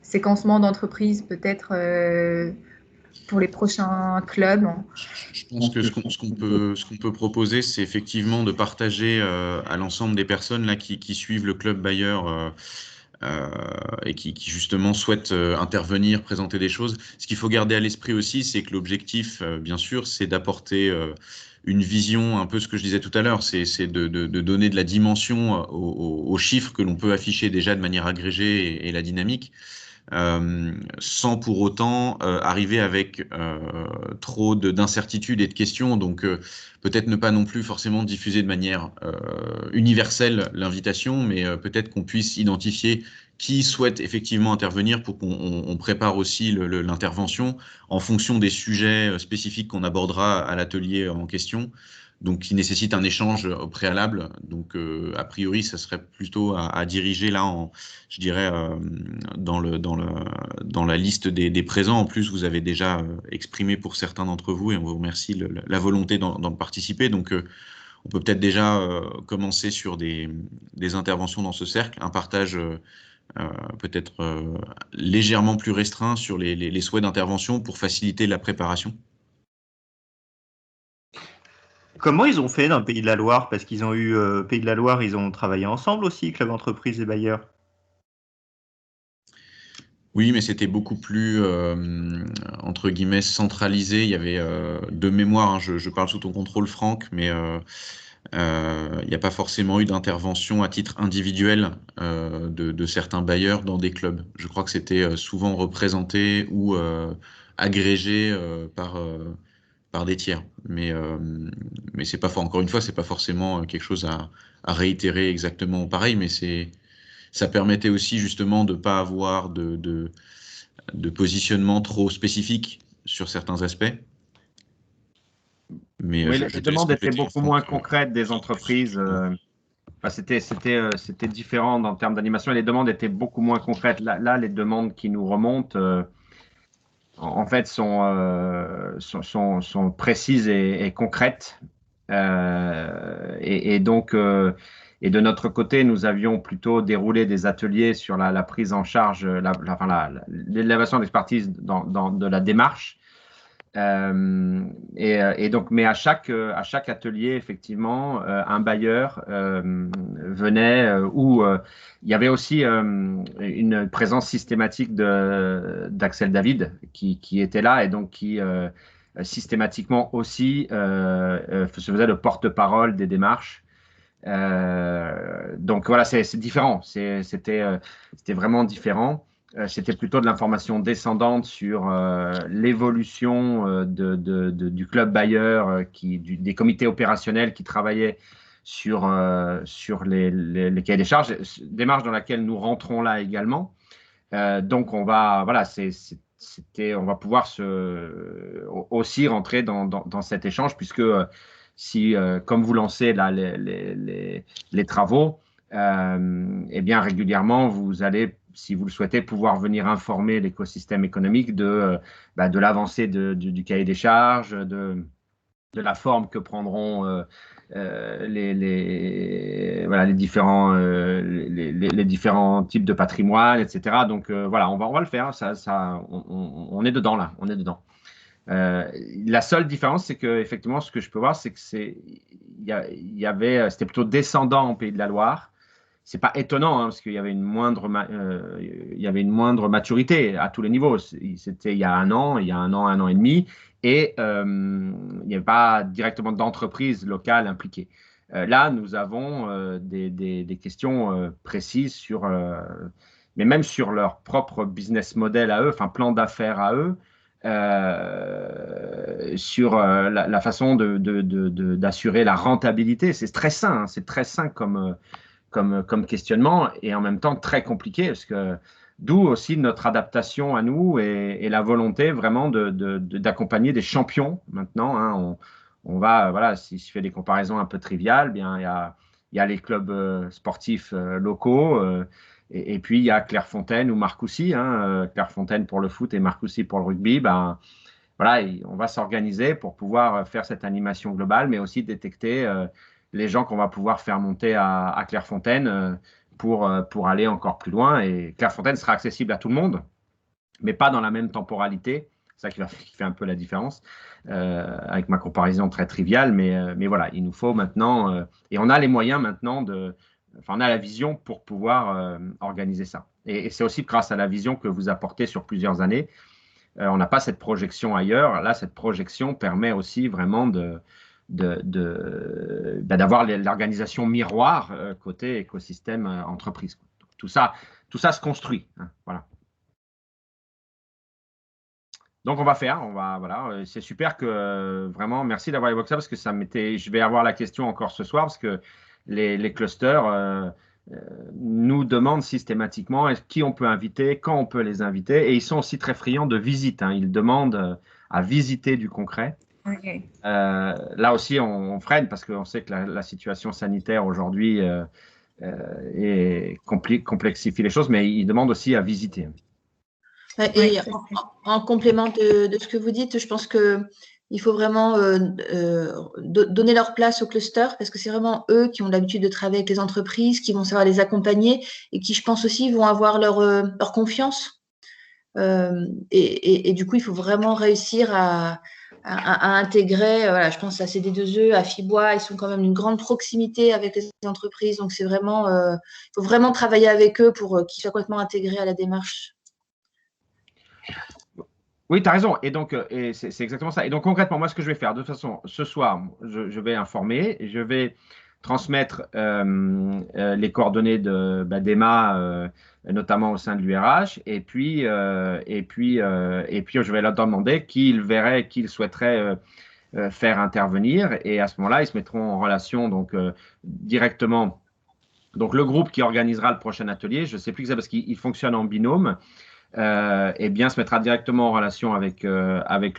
séquencements d'entreprises peut-être pour les prochains clubs. Je pense que ce qu'on peut proposer, c'est effectivement de partager à l'ensemble des personnes là, qui suivent le club Bayer et qui justement souhaitent intervenir, présenter des choses. Ce qu'il faut garder à l'esprit aussi, c'est que l'objectif, bien sûr, c'est d'apporter une vision, un peu ce que je disais tout à l'heure, c'est de donner de la dimension aux chiffres que l'on peut afficher déjà de manière agrégée et la dynamique. Sans pour autant arriver avec trop d'incertitudes et de questions. Donc, peut-être ne pas non plus forcément diffuser de manière universelle l'invitation, mais peut-être qu'on puisse identifier qui souhaite effectivement intervenir pour qu'on prépare aussi l'intervention en fonction des sujets spécifiques qu'on abordera à l'atelier en question. Donc qui nécessite un échange au préalable. Donc, a priori, ça serait plutôt à diriger là, je dirais, dans la liste des présents. En plus, vous avez déjà exprimé pour certains d'entre vous, et on vous remercie la volonté d'en participer. Donc, on peut peut-être déjà commencer sur des interventions dans ce cercle, un partage peut-être légèrement plus restreint sur les souhaits d'intervention pour faciliter la préparation. Comment ils ont fait dans le Pays de la Loire? Parce qu'ils ont eu Pays de la Loire, ils ont travaillé ensemble aussi, Club Entreprise et Bayer. Oui, mais c'était beaucoup plus, entre guillemets, centralisé. Il y avait de mémoire, hein, je parle sous ton contrôle, Franck, mais il n'y a pas forcément eu d'intervention à titre individuel de certains bailleurs dans des clubs. Je crois que c'était souvent représenté ou agrégé par des tiers. Mais c'est pas encore une fois, c'est pas forcément quelque chose à réitérer exactement pareil, mais ça permettait aussi justement de ne pas avoir de positionnement trop spécifique sur certains aspects. Mais oui, les demandes étaient beaucoup moins concrètes des entreprises. C'était différent en termes d'animation. Les demandes étaient beaucoup moins concrètes. Là, les demandes qui nous remontent, en fait, sont précises et concrètes. Et donc, et de notre côté, nous avions plutôt déroulé des ateliers sur la prise en charge, l'élévation d'expertise de la démarche. Et donc, mais à chaque atelier, effectivement, un bailleur venait où il y avait aussi une présence systématique d'Axel David qui était là et donc qui systématiquement aussi se faisait le porte-parole des démarches. Donc voilà, c'est différent. C'était vraiment différent. C'était plutôt de l'information descendante sur l'évolution du club Bayer, des comités opérationnels qui travaillaient sur les cahiers des charges, démarche dans laquelle nous rentrons là également. Donc on va pouvoir aussi rentrer dans cet échange puisque si, comme vous lancez là les travaux, eh bien régulièrement vous allez, si vous le souhaitez, pouvoir venir informer l'écosystème économique de l'avancée du cahier des charges, de la forme que prendront les différents types de patrimoine, etc. Donc voilà, on va le faire. On est dedans là, on est dedans. La seule différence, c'est que effectivement, ce que je peux voir, c'est que c'était plutôt descendant au Pays de la Loire. C'est pas étonnant parce qu'il y avait une moindre maturité à tous les niveaux. C'était il y a un an et demi, et il n'y avait pas directement d'entreprise locale impliquée. Là, nous avons des questions précises sur, mais même sur leur propre business model à eux, enfin plan d'affaires à eux. Sur la façon d'assurer la rentabilité. C'est très sain, c'est très sain comme questionnement et en même temps très compliqué parce que d'où aussi notre adaptation à nous et la volonté vraiment d'accompagner des champions maintenant. Hein. On va, voilà, si je fais des comparaisons un peu triviales, bien, il y a il y a les clubs sportifs locaux, et puis il y a Clairefontaine ou Marcoussis, hein, Clairefontaine pour le foot et Marcoussis pour le rugby. Ben, voilà, on va s'organiser pour pouvoir faire cette animation globale, mais aussi détecter les gens qu'on va pouvoir faire monter à Clairefontaine pour aller encore plus loin. Et Clairefontaine sera accessible à tout le monde, mais pas dans la même temporalité. C'est ça qui fait un peu la différence, avec ma comparaison très triviale. Mais voilà, il nous faut maintenant, et on a les moyens maintenant on a la vision pour pouvoir organiser ça. Et c'est aussi grâce à la vision que vous apportez sur plusieurs années. On n'a pas cette projection ailleurs. Là, cette projection permet aussi vraiment d'avoir l'organisation miroir côté écosystème entreprise. Donc, tout ça se construit. Hein, voilà. Donc, on va voilà. C'est super que vraiment, merci d'avoir évoqué ça parce que je vais avoir la question encore ce soir parce que les clusters nous demandent systématiquement qui on peut inviter, quand on peut les inviter. Et ils sont aussi très friands de visites. Hein. Ils demandent à visiter du concret. Okay. Là aussi, on freine parce qu'on sait que la situation sanitaire aujourd'hui complexifie les choses, mais ils demandent aussi à visiter. Et en complément de ce que vous dites, je pense qu'il faut vraiment donner leur place au cluster parce que c'est vraiment eux qui ont l'habitude de travailler avec les entreprises, qui vont savoir les accompagner et qui, je pense aussi, vont avoir leur confiance. Et du coup, il faut vraiment réussir à intégrer, voilà, je pense à CD2E, à Fibois, ils sont quand même d'une grande proximité avec les entreprises. Donc, c'est vraiment, il faut vraiment travailler avec eux pour qu'ils soient complètement intégrés à la démarche. Oui, tu as raison. Et donc, c'est exactement ça. Et donc, concrètement, moi, ce que je vais faire, de toute façon, ce soir, je vais informer, je vais transmettre les coordonnées d'Emma, notamment au sein de l'URH, et puis, je vais leur demander qu'ils souhaiteraient faire intervenir. Et à ce moment-là, ils se mettront en relation directement. Donc, le groupe qui organisera le prochain atelier, je ne sais plus exactement parce qu'il fonctionne en binôme. Bien se mettra directement en relation avec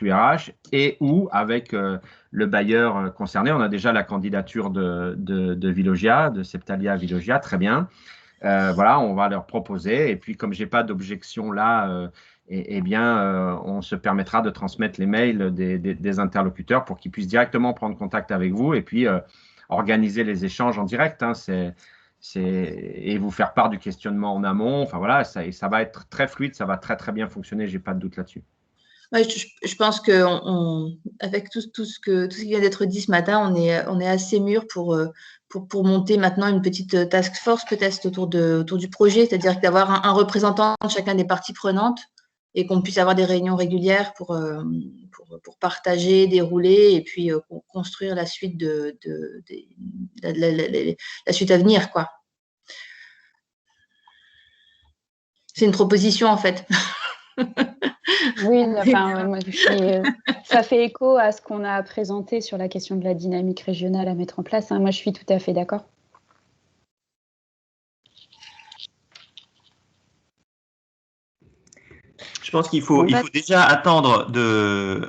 l'URH et ou avec le bailleur concerné. On a déjà la candidature de Vilogia, de Septalia Vilogia, très bien. Voilà, on va leur proposer. Et puis, comme je n'ai pas d'objection là, on se permettra de transmettre les mails des interlocuteurs pour qu'ils puissent directement prendre contact avec vous et puis organiser les échanges en direct. Hein, et vous faire part du questionnement en amont. Enfin voilà, ça va être très fluide, ça va très très bien fonctionner, j'ai pas de doute là-dessus. Ouais, je pense que avec tout ce qui vient d'être dit ce matin, on est assez mûr pour monter maintenant une petite task force peut-être autour du projet, c'est-à-dire d'avoir un représentant de chacun des parties prenantes et qu'on puisse avoir des réunions régulières pour partager, dérouler et puis construire la suite la suite à venir, quoi. C'est une proposition en fait. Oui, enfin, moi, ça fait écho à ce qu'on a présenté sur la question de la dynamique régionale à mettre en place. Hein. Moi, je suis tout à fait d'accord. Je pense qu'il faut déjà attendre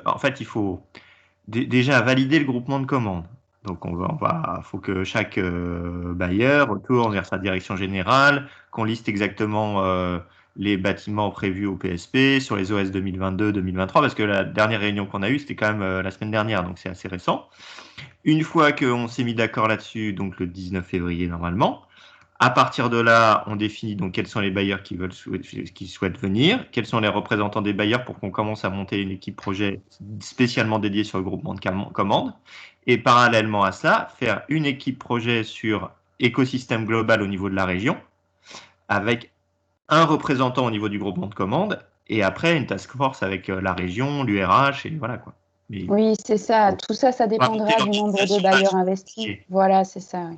en fait, il faut déjà valider le groupement de commandes. Donc, faut que chaque bailleur retourne vers sa direction générale, qu'on liste exactement les bâtiments prévus au PSP sur les OS 2022-2023, parce que la dernière réunion qu'on a eue, c'était quand même la semaine dernière, donc c'est assez récent. Une fois qu'on s'est mis d'accord là-dessus, donc le 19 février normalement, à partir de là, on définit donc quels sont les bailleurs qui souhaitent venir, quels sont les représentants des bailleurs pour qu'on commence à monter une équipe projet spécialement dédiée sur le groupement de commandes. Et parallèlement à ça, faire une équipe projet sur écosystème global au niveau de la région, avec un représentant au niveau du groupement de commandes, et après une task force avec la région, l'URH, et voilà quoi. Mais, oui, c'est ça. Tout ça, ça dépendra du nombre de bailleurs investis. Voilà, c'est ça.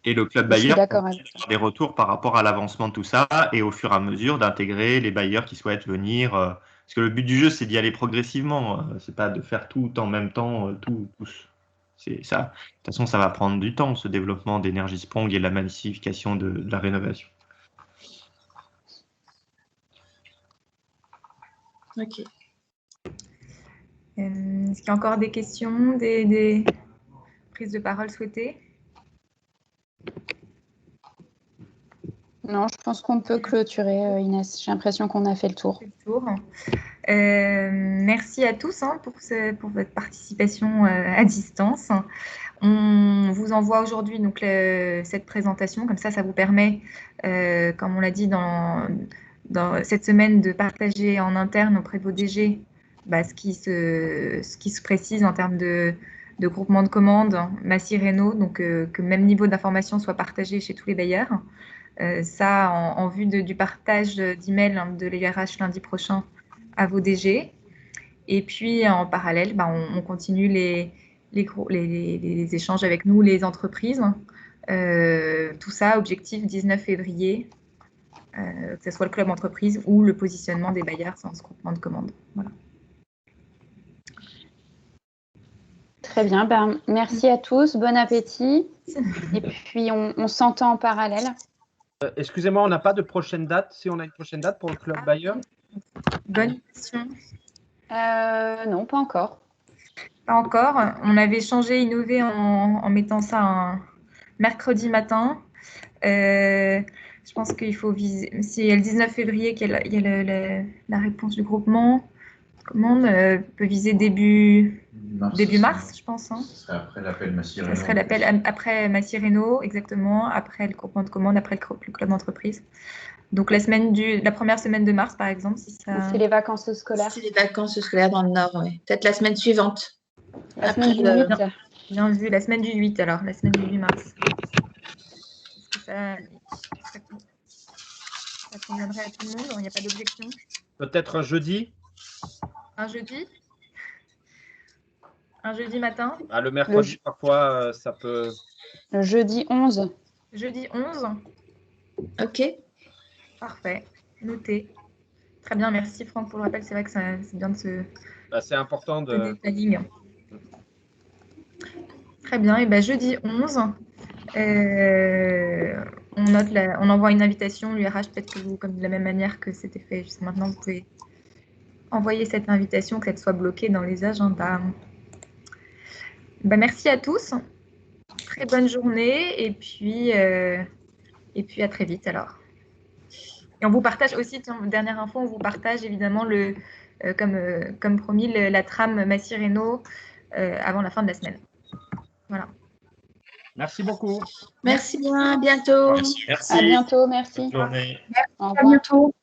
Et le club bailleur avoir des retours par rapport à l'avancement de tout ça et au fur et à mesure d'intégrer les bailleurs qui souhaitent venir. Parce que le but du jeu, c'est d'y aller progressivement. C'est pas de faire tout en même temps, tous. C'est ça. De toute façon, ça va prendre du temps, ce développement d'énergie Sprong et la massification de la rénovation. Ok. Est-ce qu'il y a encore des questions, des prises de parole souhaitées? Non, je pense qu'on peut clôturer, Inès. J'ai l'impression qu'on a fait le tour. Merci à tous pour votre participation à distance. On vous envoie aujourd'hui donc cette présentation, comme ça vous permet, comme on l'a dit dans cette semaine, de partager en interne auprès de vos DG ce qui se précise en termes de groupement de commandes, Massy Renault, donc que le même niveau d'information soit partagé chez tous les bailleurs. Ça en vue du partage d'emails de l'IRH lundi prochain à vos DG. Et puis en parallèle, on continue les échanges avec nous, les entreprises. Tout ça, objectif 19 février, que ce soit le club entreprise ou le positionnement des bailleurs sans ce groupement de commandes. Voilà. Très bien, merci à tous, bon appétit. Et puis on s'entend en parallèle. Excusez-moi, on n'a pas de prochaine date. Si on a une prochaine date pour le club bailleur? Bonne question. Non, pas encore. Pas encore. On avait changé, innové en mettant ça un mercredi matin. Je pense qu'il faut viser. Si il y a le 19 février, qu'il y a la réponse du groupement, commande peut viser début mars, je pense. Ce serait après l'appel Massy Renault. Ce serait l'appel après Massy Renault, exactement, après le groupement de commande, après le club d'entreprise. Donc la première semaine de mars, par exemple, si ça. C'est les vacances scolaires. C'est les vacances scolaires dans le Nord, oui. Peut-être la semaine suivante. La semaine du 8. Bien vu, la semaine du 8, alors, la semaine du 8 mars. Est-ce que ça conviendrait à tout le monde? Il n'y a pas d'objection? Peut-être un jeudi? Un jeudi? Un jeudi matin? Le mercredi, parfois, ça peut... Le jeudi 11. Jeudi 11? Ok. Parfait. Noté. Très bien, merci Franck pour le rappel. C'est vrai que c'est bien de se... c'est important de... la ligne. Très bien. Et jeudi 11, on envoie une invitation, l'URH, peut-être que vous, comme de la même manière que c'était fait jusqu'à maintenant, vous pouvez envoyer cette invitation, qu'elle soit bloquée dans les agendas. Merci à tous. Très bonne journée et puis à très vite alors. Et on vous partage aussi, dernière info, on vous partage évidemment comme promis la trame Massy Renault avant la fin de la semaine. Voilà. Merci beaucoup. Merci bien, à bientôt. Merci. À bientôt, merci. Bonne journée. Au revoir. À bientôt.